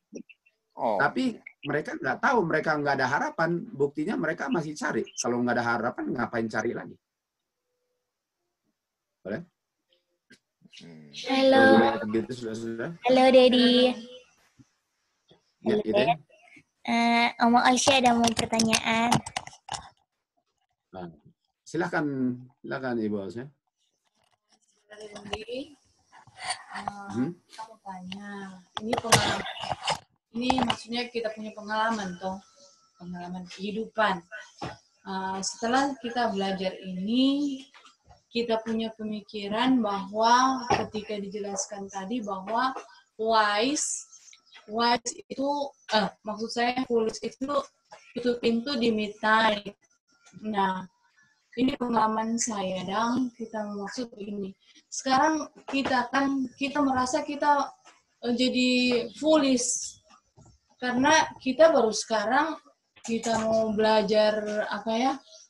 Tapi mereka nggak tahu, mereka nggak ada harapan. Buktinya mereka masih cari. Kalau nggak ada harapan, ngapain cari lagi? Boleh? Halo. Gitu, sudah. Halo, Dedi. Ya, Iden. Om Aisyah ada mau pertanyaan. Nah, silakan Ibu Aisyah. Aku tanya, ini pengalaman. Ini maksudnya kita punya pengalaman, toh, pengalaman kehidupan. Setelah kita belajar ini, kita punya pemikiran bahwa ketika dijelaskan tadi bahwa wise itu, maksud saya foolish itu pintu di midnight. Nah, ini pengalaman saya, dan kita maksud ini. Sekarang kita merasa kita jadi foolish karena kita baru sekarang kita mau belajar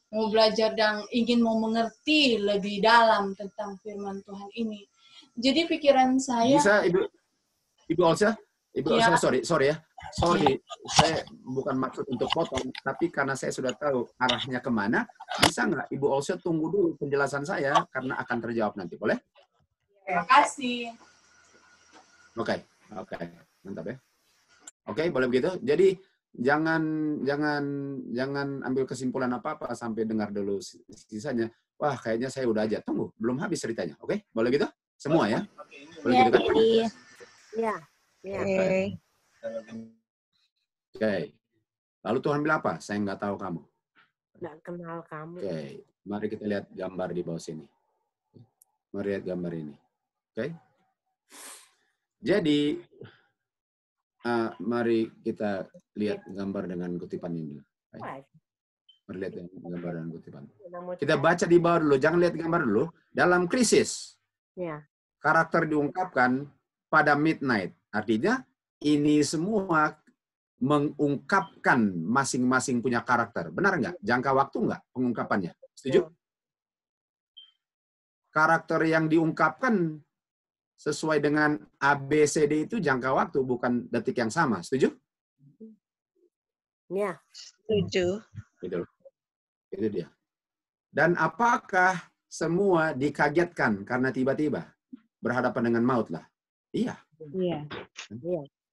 mau belajar dan ingin mau mengerti lebih dalam tentang firman Tuhan ini. Jadi pikiran saya bisa Ibu Olsa, sorry ya. Sorry, saya bukan maksud untuk potong, tapi karena saya sudah tahu arahnya kemana, bisa nggak Ibu Olsa tunggu dulu penjelasan saya karena akan terjawab nanti, boleh? Terima kasih. Oke, mantap ya. Oke, boleh begitu. Jadi jangan ambil kesimpulan apa-apa sampai dengar dulu sisanya. Wah, kayaknya saya udah aja. Tunggu, belum habis ceritanya. Oke, boleh gitu? Semua ya? Boleh gitu kan? Iya. Oke. Lalu Tuhan bilang apa? Saya nggak tahu kamu. Nggak kenal kamu. Oke, mari kita lihat gambar di bawah sini. Mari lihat gambar ini. Oke. Jadi, mari kita lihat gambar dengan kutipan ini. Mari lihat gambar dengan kutipan. Kita baca di bawah dulu, jangan lihat gambar dulu. Dalam krisis, karakter diungkapkan pada midnight. Artinya, ini semua mengungkapkan masing-masing punya karakter. Benar nggak? Jangka waktu nggak pengungkapannya? Setuju? Karakter yang diungkapkan sesuai dengan ABCD itu jangka waktu, bukan detik yang sama. Setuju? Ya. Setuju. Itu dia. Dan apakah semua dikagetkan karena tiba-tiba berhadapan dengan maut lah? Iya. Iya.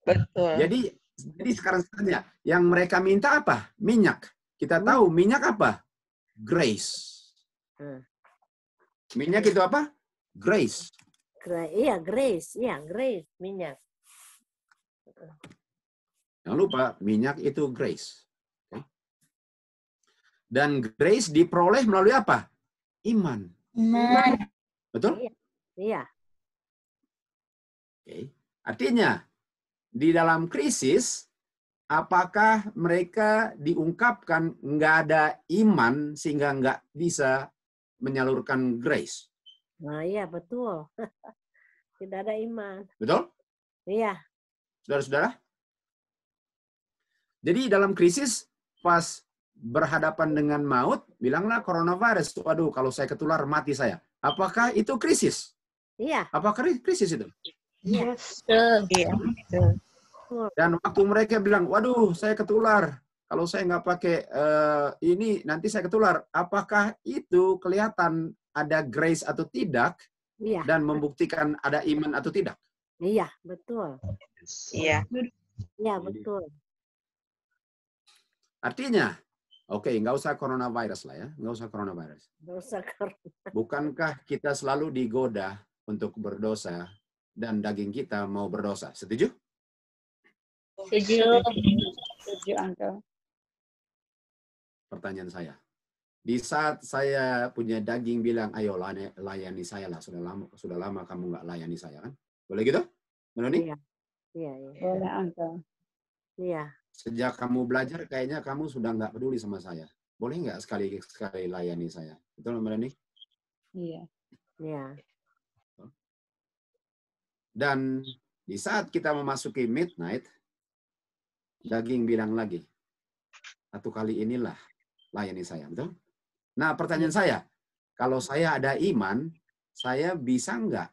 Betul. Jadi sekarang tanya, yang mereka minta apa? Minyak. Kita tahu minyak apa? Grace. Minyak itu apa? Grace. Iya, grace. Iya, grace. Minyak. Jangan lupa, minyak itu grace. Okay. Dan grace diperoleh melalui apa? Iman. Betul? Iya. Okay. Artinya, di dalam krisis, apakah mereka diungkapkan nggak ada iman sehingga nggak bisa menyalurkan grace? Nah, iya, betul. Tidak ada iman. Betul? Iya. Saudara-saudara? Jadi dalam krisis, pas berhadapan dengan maut, bilanglah coronavirus. Waduh, kalau saya ketular, mati saya. Apakah itu krisis? Iya. Apakah krisis itu? Iya. Iya. Dan waktu mereka bilang, waduh, saya ketular. Kalau saya nggak pakai ini, nanti saya ketular. Apakah itu kelihatan ada grace atau tidak? Iya. Dan membuktikan ada iman atau tidak? Iya, betul. Iya. Iya, betul. Artinya, oke, nggak usah coronavirus lah ya. Nggak usah coronavirus. Nggak usah corona. Bukankah kita selalu digoda untuk berdosa dan daging kita mau berdosa? Setuju? Setuju, Uncle. Pertanyaan saya. Di saat saya punya daging bilang, ayo layani saya lah. Sudah lama kamu nggak layani saya kan? Boleh gitu? Menoni? Iya. Iya. Boleh, Uncle. Iya. Sejak kamu belajar, kayaknya kamu sudah nggak peduli sama saya. Boleh nggak sekali layani saya? Betul, Mbak Dani? Iya. Iya. Dan di saat kita memasuki midnight, daging bilang lagi, satu kali inilah layani saya. Betul? Nah, pertanyaan saya, kalau saya ada iman, saya bisa nggak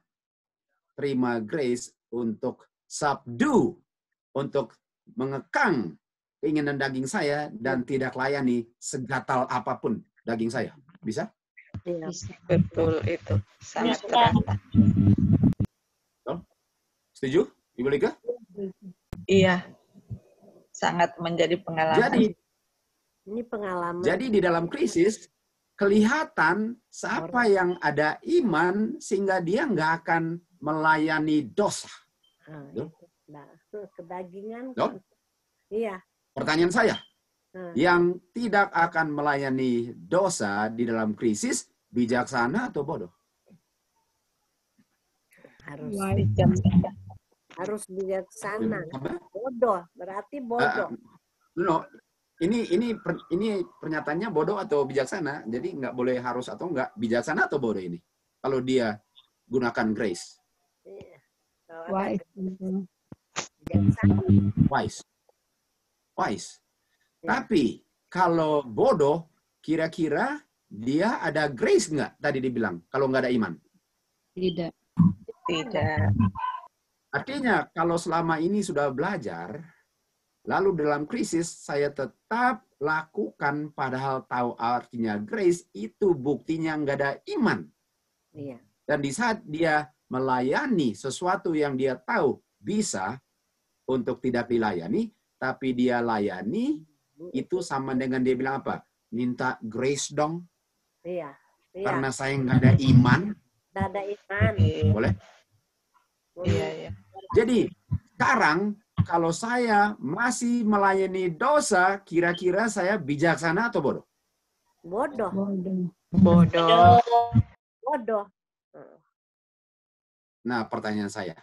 terima grace untuk subdue, untuk mengekang keinginan daging saya dan tidak layani segatal apapun daging saya. Bisa? Iya, betul itu. Sangat terasa. Setuju, Ibu Lika? Iya. Sangat menjadi pengalaman. Jadi, ini pengalaman. Jadi di dalam krisis, kelihatan siapa yang ada iman sehingga dia nggak akan melayani dosa. Kedagingan. Iya. Pertanyaan saya, yang tidak akan melayani dosa di dalam krisis, bijaksana atau bodoh? Harus bijaksana. Bodoh, berarti bodoh. No, ini pernyataannya bodoh atau bijaksana, jadi nggak boleh harus atau nggak, bijaksana atau bodoh ini? Kalau dia gunakan grace. Wise. Tapi kalau bodoh, kira-kira dia ada grace nggak? Tadi dibilang kalau nggak ada iman. Tidak. Artinya kalau selama ini sudah belajar, lalu dalam krisis saya tetap lakukan padahal tahu artinya grace, itu buktinya nggak ada iman. Iya. Dan di saat dia melayani sesuatu yang dia tahu bisa untuk tidak dilayani, tapi dia layani, itu sama dengan dia bilang apa? Minta grace dong. Iya. Karena saya nggak ada iman. Nggak ada iman. Boleh? Iya. Jadi sekarang kalau saya masih melayani dosa, kira-kira saya bijaksana atau bodoh? Bodoh. Nah, pertanyaan saya,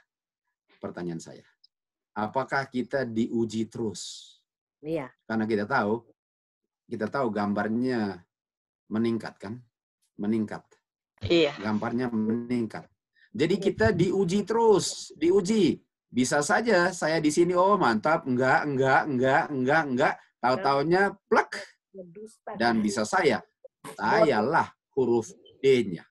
apakah kita diuji terus? Iya. Karena kita tahu gambarnya meningkat kan? Meningkat. Iya. Gambarnya meningkat. Jadi kita diuji terus, diuji. Bisa saja saya di sini, oh mantap, enggak. Tahu-taunya plek. Dan bisa sayalah huruf D-nya.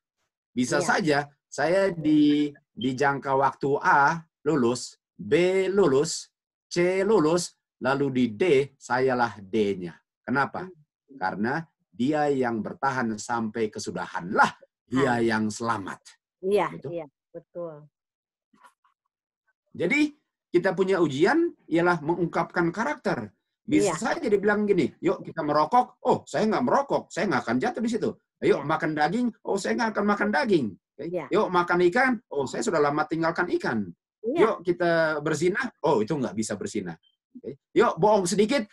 Bisa saja saya di jangka waktu A lulus, B lulus, C lulus, lalu di D sayalah D-nya. Kenapa? Karena dia yang bertahan sampai kesudahanlah dia yang selamat. Iya, betul. Jadi kita punya ujian ialah mengungkapkan karakter. Bisa saja dibilang gini, yuk kita merokok, oh saya nggak merokok, saya nggak akan jatuh di situ. Yuk makan daging, oh saya nggak akan makan daging. Yuk makan ikan, oh saya sudah lama tinggalkan ikan. Yuk kita berzina, oh itu nggak bisa berzina. Yuk bohong sedikit,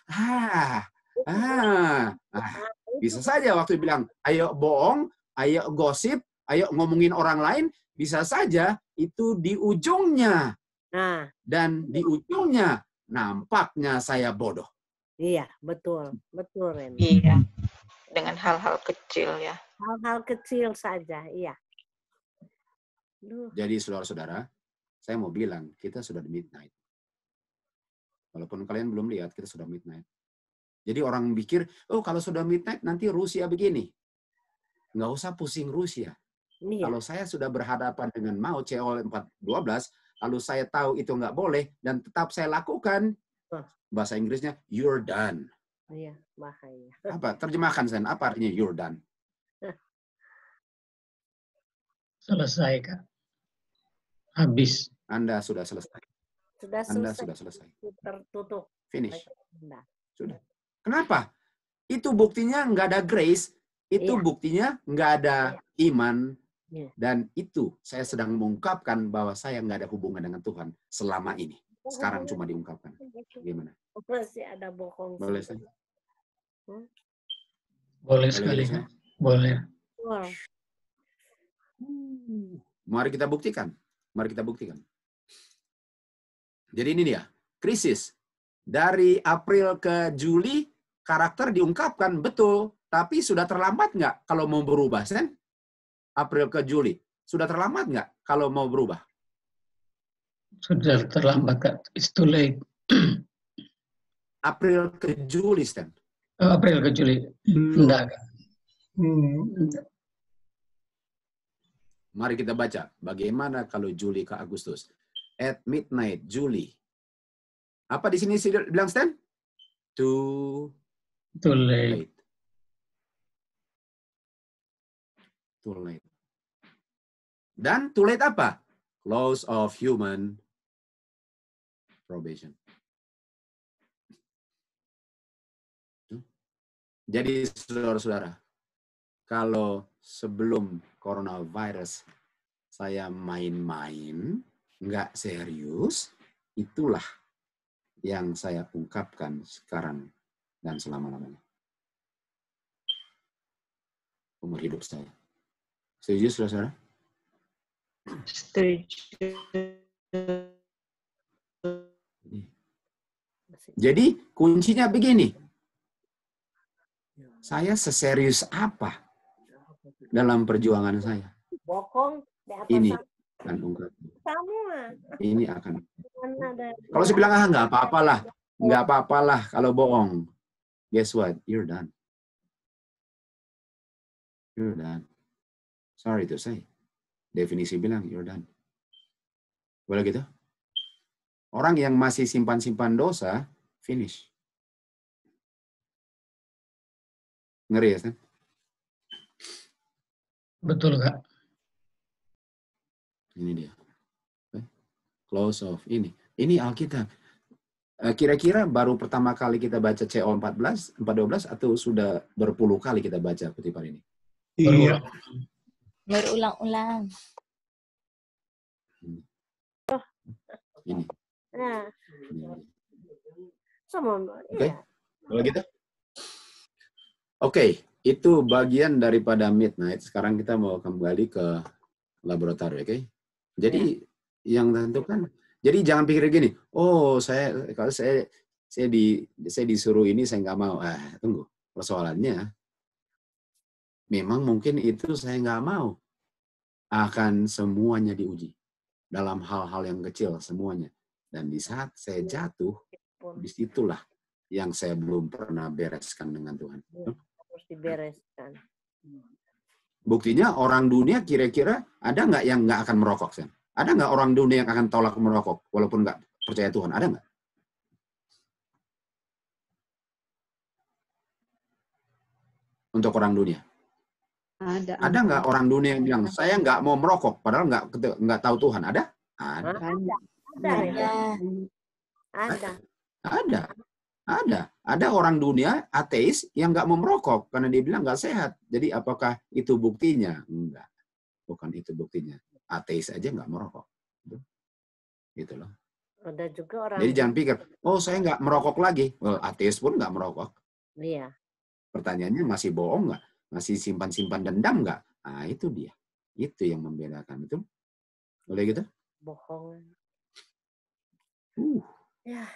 bisa saja waktu bilang, ayo bohong, ayo gosip, ayo ngomongin orang lain, bisa saja itu di ujungnya. Dan di ujungnya nampaknya saya bodoh. Iya, betul Reni. Iya, dengan hal-hal kecil ya. Hal-hal kecil saja, iya. Jadi saudara-saudara, saya mau bilang kita sudah di midnight. Walaupun kalian belum lihat, kita sudah midnight. Jadi orang mikir, oh kalau sudah midnight nanti Rusia begini. Nggak usah pusing Rusia. Iya. Kalau saya sudah berhadapan dengan Mao CO 412, lalu saya tahu itu nggak boleh, dan tetap saya lakukan, bahasa Inggrisnya, you're done. Iya, bahaya. Apa? Terjemahkan, Sen. Apa artinya you're done? Selesai, Kak. Habis. Anda sudah selesai. Anda sudah selesai. Tertutup. Finish. Sudah. Kenapa? Itu buktinya nggak ada grace, itu buktinya nggak ada iman, dan itu saya sedang mengungkapkan bahwa saya nggak ada hubungan dengan Tuhan selama ini. Sekarang cuma diungkapkan. Gimana? Masih ada bohong. Boleh saja. Boleh sekali. Boleh. Mari kita buktikan. Jadi ini dia, krisis. Dari April ke Juli, karakter diungkapkan, betul. Tapi sudah terlambat nggak kalau mau berubah, Sen? April ke Juli. Sudah terlambat nggak kalau mau berubah? Sudah terlambat, Kak. It's too late. April ke Juli, Sen. April ke Juli. Enggak, Kak. Mari kita baca. Bagaimana kalau Juli ke Agustus? At midnight, Juli. Apa di sini bilang Stan? Too late. Too late. Dan too late apa? Close of human probation. Jadi saudara-saudara, kalau sebelum coronavirus saya main-main, nggak serius, itulah yang saya ungkapkan sekarang dan selama-lamanya. Umur hidup saya. Setuju, saudara-saudara? Setuju. Jadi kuncinya begini. Saya seserius apa dalam perjuangan saya? Ini akan ungkap. Ini akan. Kalau saya bilang nggak apa-apalah kalau bohong. Guess what? You're done. You're done. Sorry to say. Definisi bilang you're done. Boleh gitu? Orang yang masih simpan-simpan dosa, finish. Ngeri ya, Stan? Betul, Kak. Ini dia. Close of ini. Ini Alkitab. Kira-kira baru pertama kali kita baca CO 412 atau sudah berpuluh kali kita baca kutipan ini? Iya. Berulang-ulang. Ini. Nah. Oke. Kalau gitu? Oke, itu bagian daripada midnight. Sekarang kita mau kembali ke laboratorium, oke? Jadi yang tentukan, jadi jangan pikir gini, oh kalau saya disuruh ini saya nggak mau. Tunggu, persoalannya, memang mungkin itu saya nggak mau. Akan semuanya diuji dalam hal-hal yang kecil semuanya. Dan di saat saya jatuh, disitulah yang saya belum pernah bereskan dengan Tuhan. Harus dibereskan. Buktinya orang dunia kira-kira ada nggak yang nggak akan merokok, Sen? Ada nggak orang dunia yang akan tolak merokok walaupun nggak percaya Tuhan? Ada nggak? Untuk orang dunia. Ada nggak orang dunia yang bilang saya nggak mau merokok padahal nggak tahu Tuhan? Ada? Ada orang dunia ateis yang nggak mau merokok karena dia bilang nggak sehat. Jadi apakah itu buktinya? Enggak, bukan itu buktinya. Ateis aja nggak merokok, gitu loh. Ada juga orang. Jadi jangan pikir, oh saya nggak merokok lagi. Well, ateis pun nggak merokok. Iya. Pertanyaannya masih bohong nggak? Masih simpan-simpan dendam nggak? Nah itu dia, itu yang membedakan itu. Boleh gitu? Bohong.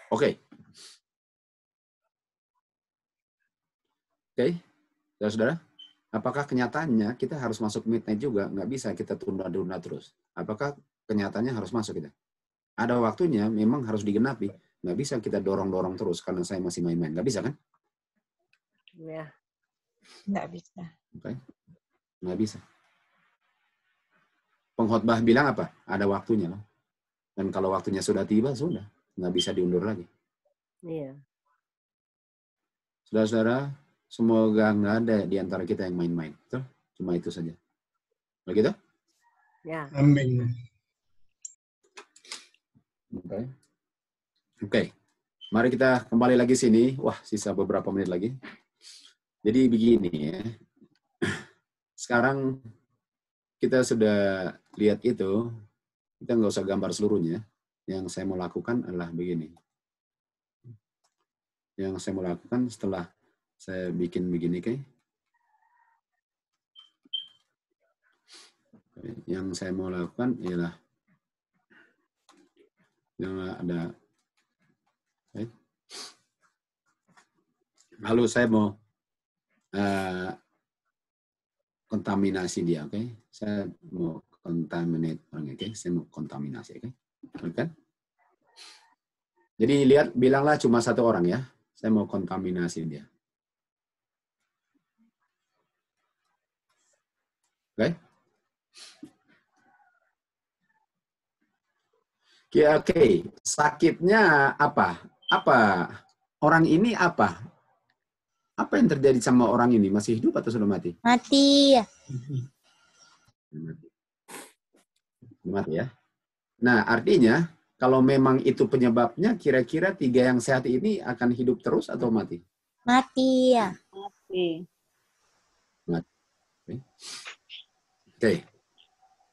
Oke. Oke, saudara-saudara, apakah kenyataannya kita harus masuk midnight juga? Nggak bisa kita tunda-tunda terus. Apakah kenyataannya harus masuk kita? Ada waktunya memang harus digenapi. Nggak bisa kita dorong-dorong terus karena saya masih main-main. Nggak bisa kan? Ya. Nggak bisa. Oke. Nggak bisa. Pengkhotbah bilang apa? Ada waktunya loh. Dan kalau waktunya sudah tiba, sudah. Nggak bisa diundur lagi. Iya. Saudara-saudara, semoga nggak ada di antara kita yang main-main. Betul? Cuma itu saja. Begitu? Ya. Amin. Oke. Mari kita kembali lagi sini. Wah, sisa beberapa menit lagi. Jadi begini ya. Sekarang kita sudah lihat itu. Kita nggak usah gambar seluruhnya. Yang saya mau lakukan adalah begini. Yang saya mau lakukan setelah saya bikin begini, oke? Yang saya mau lakukan ialah yang ada. Okay. Lalu saya mau kontaminasi dia, oke? Saya mau contaminate orang, oke? Saya mau kontaminasi, oke? Oke? Jadi lihat, bilanglah cuma satu orang ya. Saya mau kontaminasi dia. Oke? Oke, sakitnya apa? apa? Orang ini apa? Apa yang terjadi sama orang ini? Masih hidup atau sudah mati? Mati. Mati ya. Nah, artinya kalau memang itu penyebabnya, kira-kira 3 yang sehat ini akan hidup terus atau mati? Mati. Mati. Mati. Oke.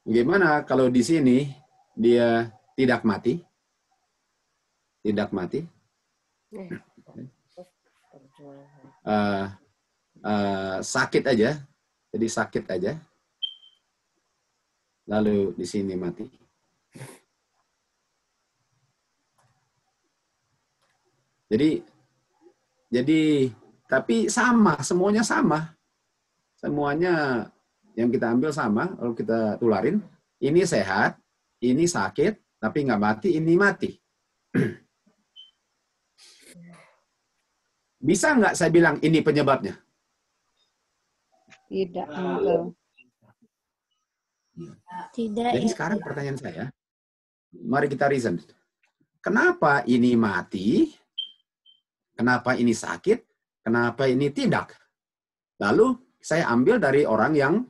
Bagaimana kalau di sini dia tidak mati? Tidak mati. Sakit aja. Jadi sakit aja. Lalu di sini mati. Jadi tapi sama, semuanya sama. Semuanya yang kita ambil sama, kalau kita tularin, ini sehat, ini sakit, tapi nggak mati, ini mati. Bisa nggak saya bilang ini penyebabnya? Tidak, Uncle. Tidak. Jadi sekarang pertanyaan saya, mari kita reason. Kenapa ini mati? Kenapa ini sakit? Kenapa ini tidak? Lalu saya ambil dari orang yang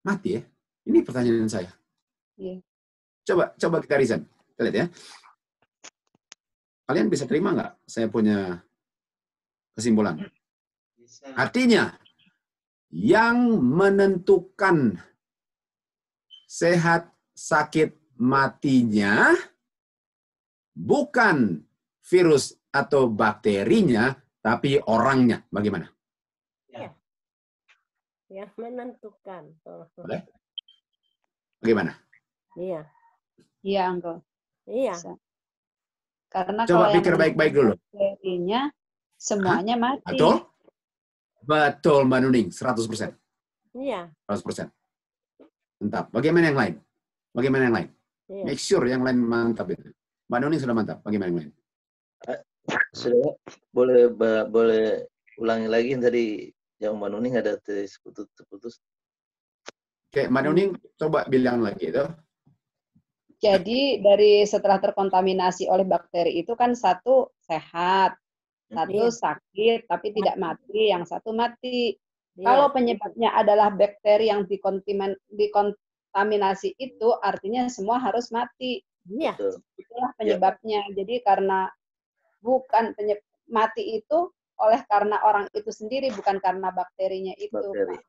mati ya. Ini pertanyaan saya. Yeah. Coba kita reason. Kita lihat ya. Kalian bisa terima nggak saya punya kesimpulan? Artinya, yang menentukan sehat sakit matinya bukan virus atau bakterinya, tapi orangnya. Bagaimana? Ya. Yang menentukan. Boleh? Bagaimana? Iya. Iya, Uncle. Iya. Bisa. Karena Coba kalau pikir yang baik-baik dulu. bakterinya semuanya mati. Betul? Betul, Mbak Nuning. 100%. Iya. 100%. Mantap. Bagaimana yang lain? Bagaimana yang lain? Iya. Make sure yang lain mantap itu. Mbak Nuning sudah mantap. Bagaimana yang lain? Sudah, boleh ulangi lagi yang tadi yang Mbak Nuning ada terputus. Oke, Mbak Nuning coba bilang lagi itu. Jadi dari setelah terkontaminasi oleh bakteri itu kan satu sehat, satu sakit tapi tidak mati, yang satu mati. Kalau penyebabnya adalah bakteri yang dikontaminasi itu artinya semua harus mati. Iya. Itulah penyebabnya. Jadi karena bukan mati itu karena orang itu sendiri, bukan karena bakterinya itu. Bakteri.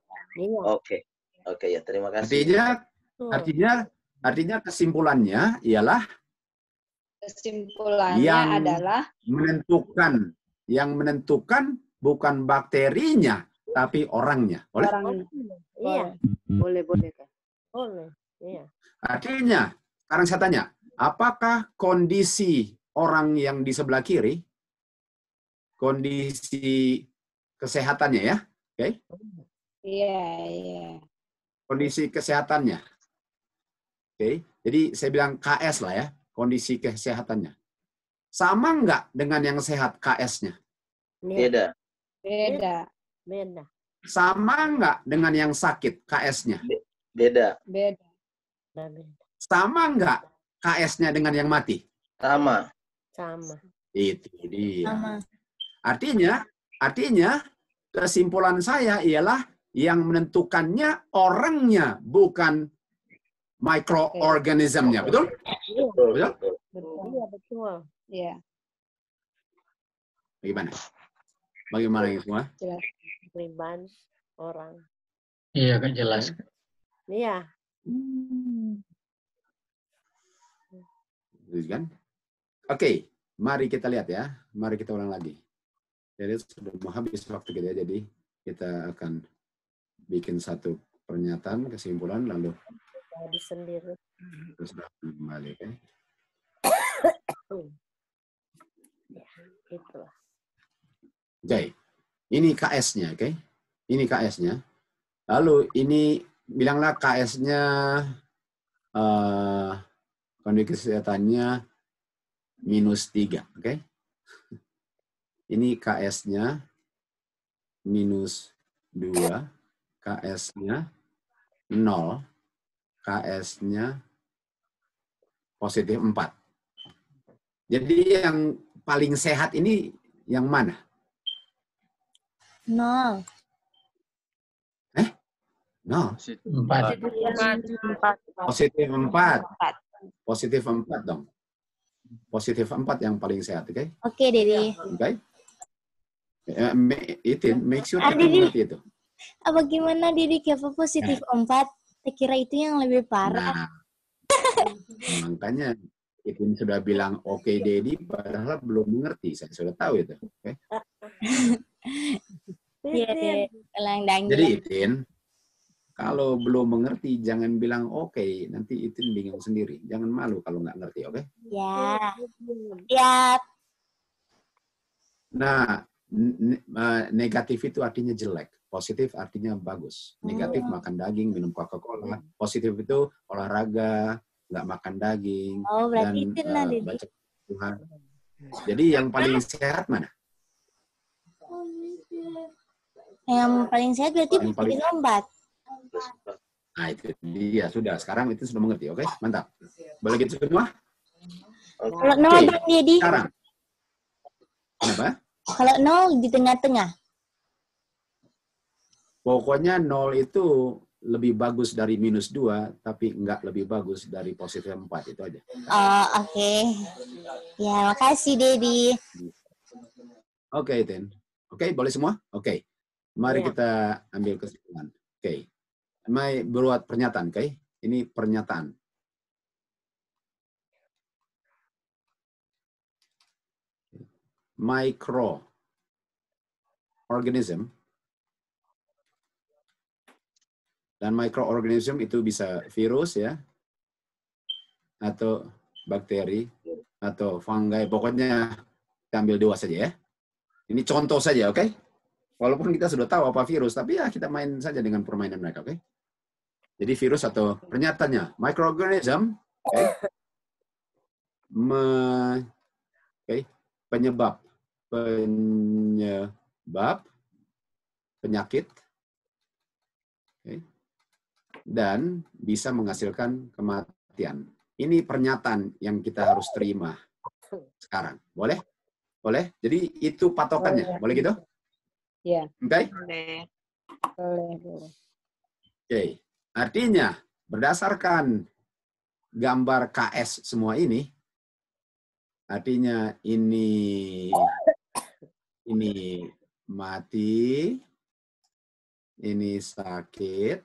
Oke ya, terima kasih. Artinya kesimpulannya ialah adalah yang menentukan bukan bakterinya tapi orangnya. Boleh? Iya. Boleh Kak. Boleh. Iya. Artinya, sekarang saya tanya, apakah kondisi orang yang di sebelah kiri, kondisi kesehatannya ya? Oke? Iya. Kondisi kesehatannya. Oke, jadi saya bilang KS lah ya, kondisi kesehatannya. Sama nggak dengan yang sehat KS-nya? Beda. Sama nggak dengan yang sakit KS-nya? Beda. Sama nggak KS-nya dengan yang mati? Sama. Itu dia. Artinya kesimpulan saya ialah yang menentukannya orangnya, bukan mikroorganismnya, betul? Betul. Iya, betul. Iya. Bagaimana ini semua? Jelas. Pribadi orang. Iya, kan jelas. Iya. Kan? Oke, mari kita lihat ya. Mari kita ulang lagi. Jadi sudah mau habis waktu kita, jadi kita akan bikin satu pernyataan, kesimpulan, lalu sendiri. Terus kembali, oke? Itulah. Oke, ini KS-nya, oke? Ini KS-nya. Lalu ini bilanglah KS-nya kondisi kesehatannya -3, oke? Ini KS-nya -2, KS-nya 0, KS-nya +4. Jadi yang paling sehat ini yang mana? 0. 0. 4. Positif 4. Positif 4 dong. Positif 4 yang paling sehat, oke? Oke, Dedi. Oke. Make sure kita Dedi. mengerti itu. Apa gimana, Dedi? Kenapa positif 4? Saya kira itu yang lebih parah. Nah, makanya Itin sudah bilang oke, Dedi, padahal belum mengerti. Saya sudah tahu itu. Oke. Iya, deh. Jadi Itin, kalau belum mengerti, jangan bilang oke. Nanti Itin bingung sendiri. Jangan malu kalau nggak ngerti, oke? Ya. Ya. Nah, negatif itu artinya jelek. Positif artinya bagus. Negatif makan daging, minum Coca-Cola. Positif itu olahraga, nggak makan daging, Oh, berarti dan baca Tuhan. Jadi yang paling sehat mana? Yang paling sehat berarti Yang paling- positif 4. Nah, itu dia. Sudah. Sekarang itu sudah mengerti. Oke? Mantap. Boleh gitu semua? Kalau 0, Oke. Bang Dedi. Sekarang. Kenapa? Kalau 0 di tengah-tengah. Pokoknya 0 itu lebih bagus dari -2, tapi nggak lebih bagus dari positif 4. Itu aja. Oh, oke. Ya, makasih, Dedi. Oke, Tin. Oke, boleh semua? Oke. Mari Ya. kita ambil kesimpulan. Oke. Mari buat pernyataan, oke? Ini pernyataan. Microorganism. Dan microorganism itu bisa virus ya, atau bakteri, atau fungi. Pokoknya kita ambil 2 saja ya. Ini contoh saja, oke? Walaupun kita sudah tahu apa virus, tapi ya kita main saja dengan permainan mereka, oke? Jadi virus atau pernyataannya, microorganism, oke? Penyebab penyakit, oke? Dan bisa menghasilkan kematian. Ini pernyataan yang kita harus terima sekarang. Boleh? Boleh? Jadi itu patokannya. Boleh gitu? Iya. Oke? Boleh. Oke. Artinya, berdasarkan gambar KS semua ini, artinya ini mati, ini sakit,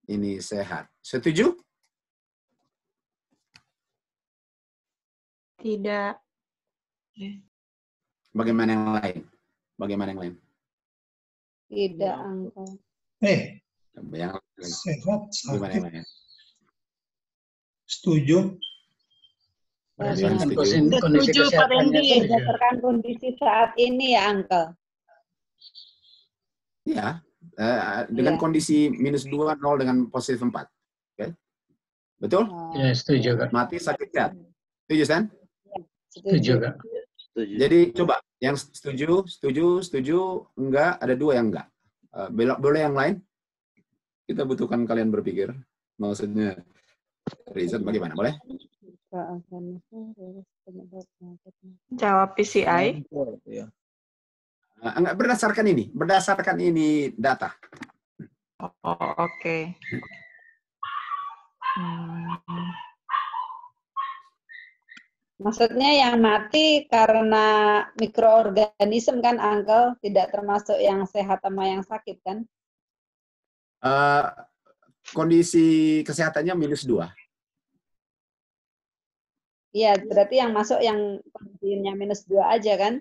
ini sehat. Setuju? Tidak. Bagaimana yang lain? Bagaimana yang lain? Tidak, Uncle. Yang lain. Sehat, Bagaimana yang sakit. lain? Setuju. Berdasarkan Setuju. kondisi Setuju, Pak kesehatannya Randy. setuju. Berdasarkan kondisi saat ini ya, Uncle. Ya, dengan Iya. kondisi -2, 0 dengan positif 4. Oke? Betul? Ya, setuju, Kak. Mati, sakit, sehat. Setuju, Stan? Setuju, Kak. Jadi coba, yang setuju, enggak, ada 2 yang enggak. Boleh yang lain? Kita butuhkan kalian berpikir. Maksudnya, riset bagaimana? Boleh? Jawab PCI. Enggak, berdasarkan ini data. Oh, oke. Maksudnya yang mati karena mikroorganisme kan, Uncle? Tidak termasuk yang sehat sama yang sakit kan? Kondisi kesehatannya -2. Iya, berarti yang masuk yang kondisinya -2 aja kan?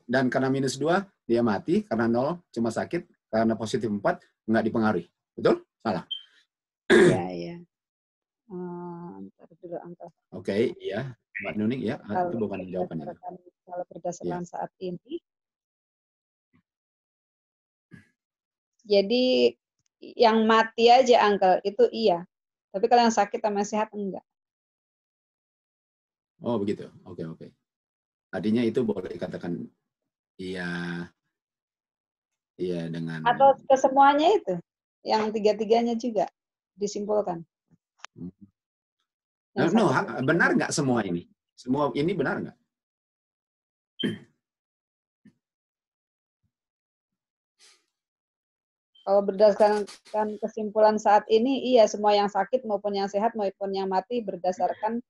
Dan karena -2, dia mati. Karena 0, cuma sakit. Karena positif 4, nggak dipengaruhi. Betul? Salah? Iya. Ntar dulu, Uncle. Oke, iya. Mbak Nuning, ya. Itu bukan jawabannya. Kalau berdasarkan saat ini, jadi yang mati aja, Uncle, itu iya. Tapi kalau yang sakit sama sehat, enggak. Oh, begitu. Oke. Artinya itu boleh dikatakan iya dengan... Atau kesemuanya itu? Yang 3-3-nya juga disimpulkan? Benar nggak semua ini? Semua ini benar nggak? Kalau berdasarkan kesimpulan saat ini, iya semua yang sakit maupun yang sehat maupun yang mati berdasarkan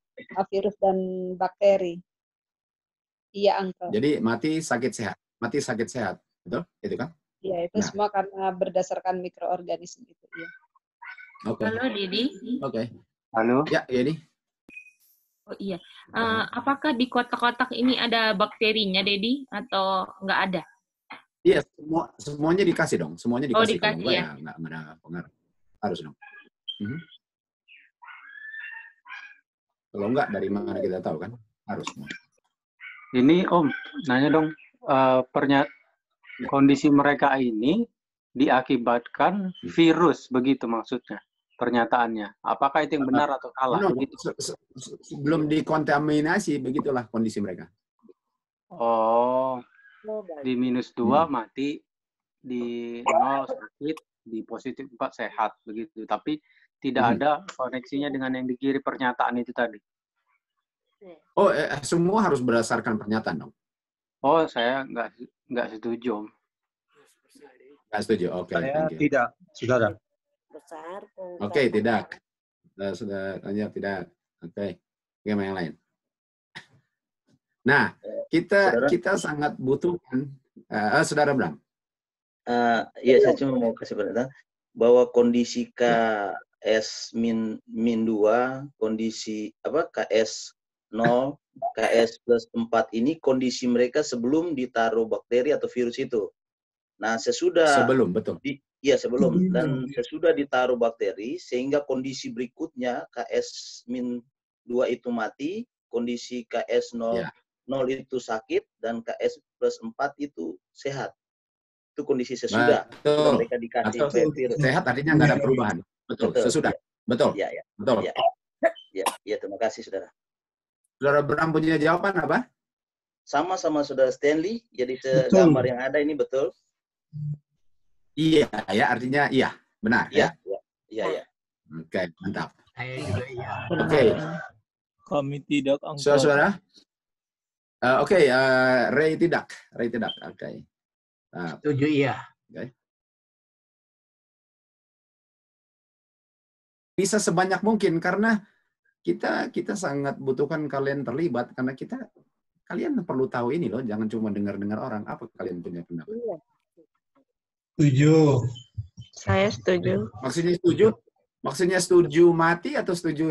virus dan bakteri. Iya, Uncle. Jadi mati sakit sehat, betul? Itu kan? Iya, itu semua karena berdasarkan mikroorganisme itu. Iya. Oke. Halo, Dedi. Oke. Halo. Ya, Dedi. Oh iya. Apakah di kotak-kotak ini ada bakterinya, Dedi, atau nggak ada? Iya, semuanya dikasih dong. Semuanya dikasih. Oh, dikasih kalau ya? Nggak ada pengaruh. Harus dong. Kalau nggak, dari mana kita tahu kan? Harus. Ini Om, nanya dong. Kondisi mereka ini diakibatkan virus, begitu maksudnya pernyataannya. Apakah itu yang benar atau salah? Belum dikontaminasi, begitulah kondisi mereka. Oh, di -2 mati, di 0 sakit, di +4 sehat, begitu. Tapi tidak ada koneksinya dengan yang di kiri pernyataan itu tadi. Oh, semua harus berdasarkan pernyataan dong. Oh, saya nggak setuju. Nggak setuju, oke. Saya tidak, saudara. Oke, tidak. Sudah tanya tidak. Oke. Gimana yang lain? Nah, kita sangat butuhkan, Saudara Bram. Iya, saya cuma mau kasih pendapat bahwa kondisi KS-2, kondisi KS0, KS+4 ini kondisi mereka sebelum ditaruh bakteri atau virus itu. Nah, sebelum, betul. Sebelum. Dan sesudah ditaruh bakteri, sehingga kondisi berikutnya KS-2 itu mati, kondisi KS0 itu sakit, dan KS+4 itu sehat. Itu kondisi sesudah. Betul. Mereka dikasih virus. Sehat artinya nggak ada perubahan. Betul. Sesudah. Betul. Iya. Betul. Ya, terima kasih, saudara. Saudara Bram punya jawaban apa? Sama-sama saudara Stanley. Jadi gambar yang ada ini betul. Iya, ya, artinya iya, benar. Iya. Oke, mantap. Saya juga iya. Oke. Kami tidak, Saudara. Oke, Ray tidak. Oke. Setuju iya. Okay. Bisa sebanyak mungkin karena kita sangat butuhkan kalian terlibat karena kalian perlu tahu ini loh, jangan cuma dengar-dengar orang. Apa kalian punya pendapat? Setuju. Saya setuju. Maksudnya setuju mati atau setuju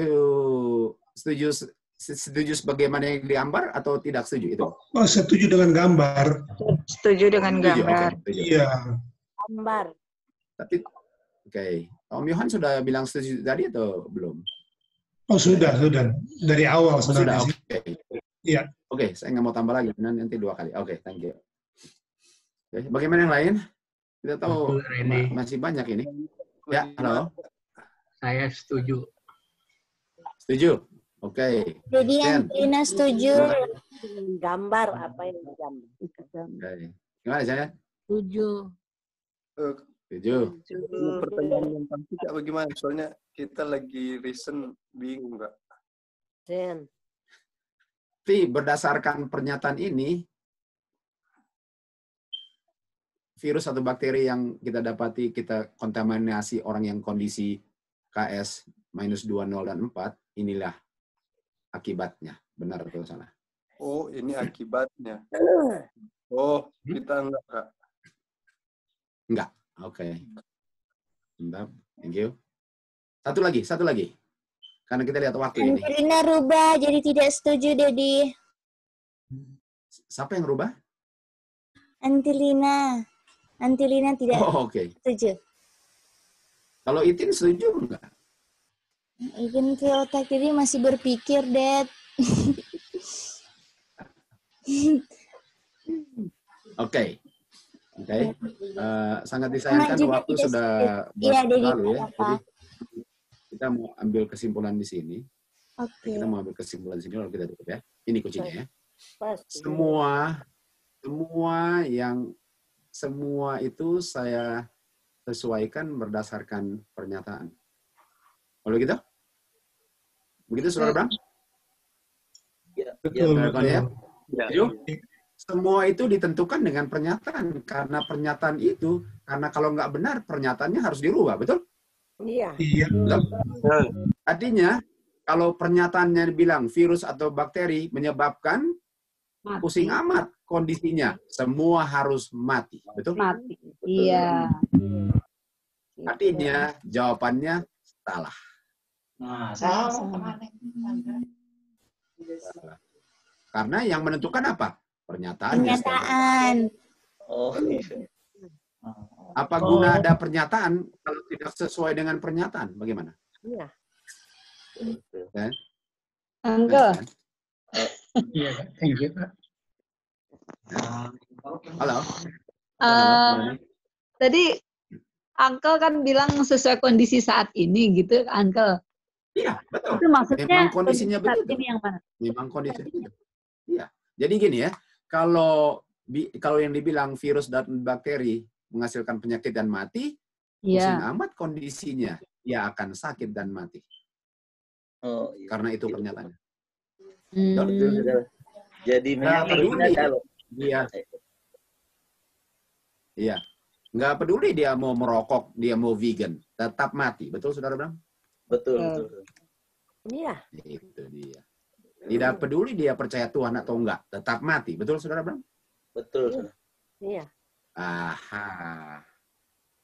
sebagaimana yang digambar atau tidak setuju itu? Oh, setuju dengan gambar. Setuju dengan gambar. Iya. Gambar. Tapi oke. Om Yohan sudah bilang setuju tadi atau belum? Oh, sudah. Dari awal sebenarnya. Oke. Iya. Oke, saya nggak mau tambah lagi. Nanti 2 kali. Oke, thank you. Oke, bagaimana yang lain? Kita tahu masih banyak ini. Ya, halo. Saya setuju. Setuju. Oke. Jadi yang Tina setuju. Gambar apa yang digambar? Oke. Gimana saya? Setuju. Setuju. Pertanyaan yang pasti bagaimana? Soalnya kita lagi recent bingung, Kak. Tapi berdasarkan pernyataan ini, virus atau bakteri yang kita dapati, kita kontaminasi orang yang kondisi KS -2, 0, dan 4, inilah akibatnya. Benar atau salah? Oh, ini akibatnya. Oh, kita enggak, Kak. Enggak. Oke. Mantap. Thank you. Satu lagi. Karena kita lihat waktu ini. Angelina rubah jadi tidak setuju, Dedi. Siapa yang rubah? Angelina tidak setuju. Kalau Itin setuju enggak? Itin ke otak Dedi masih berpikir, Dad. Oke. Sangat disayangkan waktu sudah berlalu ya. Jadi kita mau ambil kesimpulan di sini. Oke. Kita mau ambil kesimpulan di sini lalu kita tutup ya. Ini kuncinya ya. Semua itu saya sesuaikan berdasarkan pernyataan. Kalau gitu? Begitu, Saudara Bram? Ya, betul. Ya. Semua itu ditentukan dengan pernyataan. Karena pernyataan itu, karena kalau nggak benar, pernyataannya harus dirubah, betul? Iya. Artinya, kalau pernyataannya bilang virus atau bakteri menyebabkan pusing amat kondisinya, semua harus mati, betul? Mati. Iya. Artinya, jawabannya salah. Nah, salah. Karena yang menentukan apa? Pernyataan. Oh, iya. Apa guna ada pernyataan kalau tidak sesuai dengan pernyataan? Bagaimana? Iya. Kan? Uncle. Iya, thank you, Pak. Halo. Tadi Uncle kan bilang sesuai kondisi saat ini gitu, Uncle. Iya, betul. Itu maksudnya memang kondisinya kondisi saat begitu. ini yang mana? Memang kondisinya begitu. Iya. Jadi gini ya, kalau yang dibilang virus dan bakteri menghasilkan penyakit dan mati, pusing amat kondisinya, ia akan sakit dan mati. Oh, iya. Karena itu pernyataannya. Jadi nggak peduli dia. Iya. Nggak peduli dia mau merokok, dia mau vegan, tetap mati. Betul, Saudara Bram? Betul. Iya. Itu dia. Tidak peduli dia percaya Tuhan atau enggak, tetap mati. Betul, Saudara Bram? Betul. Iya. Aha.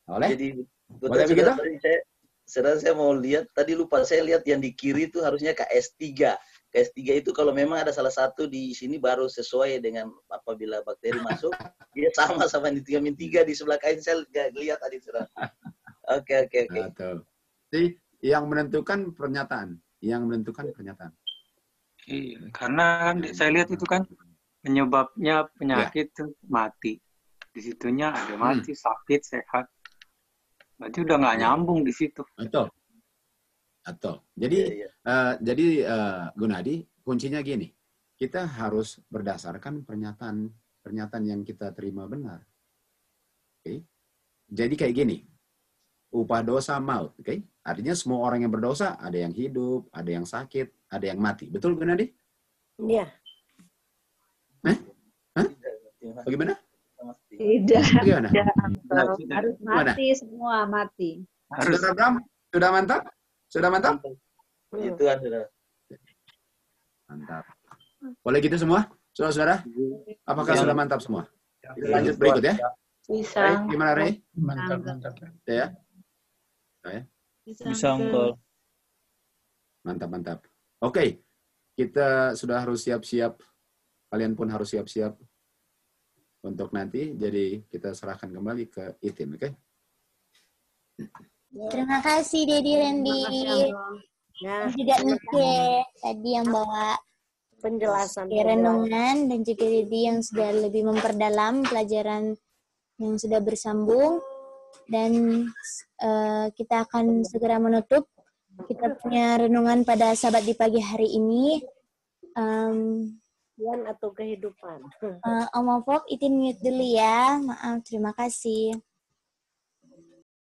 Boleh? Jadi betul, boleh begitu? Saya mau lihat, tadi lupa saya lihat yang di kiri itu harusnya KS3. KS3 itu kalau memang ada salah satu di sini baru sesuai dengan apabila bakteri masuk, dia sama yang di 3-3 di sebelah kanan saya lihat tadi, Saudara. Oke. Betul. Jadi yang menentukan pernyataan, Iya, karena kan saya lihat itu kan penyebabnya penyakit itu mati. Di situnya ada mati, sakit, sehat. Berarti udah nggak nyambung di situ. Betul. Jadi, Gunadi, kuncinya gini. Kita harus berdasarkan pernyataan yang kita terima benar. Oke. Jadi kayak gini. Upah dosa maut, oke? Artinya semua orang yang berdosa, ada yang hidup, ada yang sakit, ada yang mati. Betul, Gunadi? Iya. Bagaimana? Tidak. Bagaimana? Harus mati semua, mati. Saudara Bram, sudah mantap? Sudah mantap? Itu kan, Saudara. Mantap. Boleh gitu semua? Saudara-saudara? Apakah sudah mantap semua? Kita lanjut berikut ya. Bisa. Gimana, Rey? Mantap. Ya? Bisa, Uncle. Mantap. Oke. Kita sudah harus siap-siap. Kalian pun harus siap-siap untuk nanti. Jadi kita serahkan kembali ke Itin, oke? Terima kasih, Dedi Randy. Dan juga Nike tadi yang bawa penjelasan renungan, dan juga Dedi yang sudah lebih memperdalam pelajaran yang sudah bersambung. Dan kita akan segera menutup kita punya renungan pada Sabat di pagi hari ini. Atau kehidupan. Om Fok, Itin mute dulu ya. Maaf, terima kasih.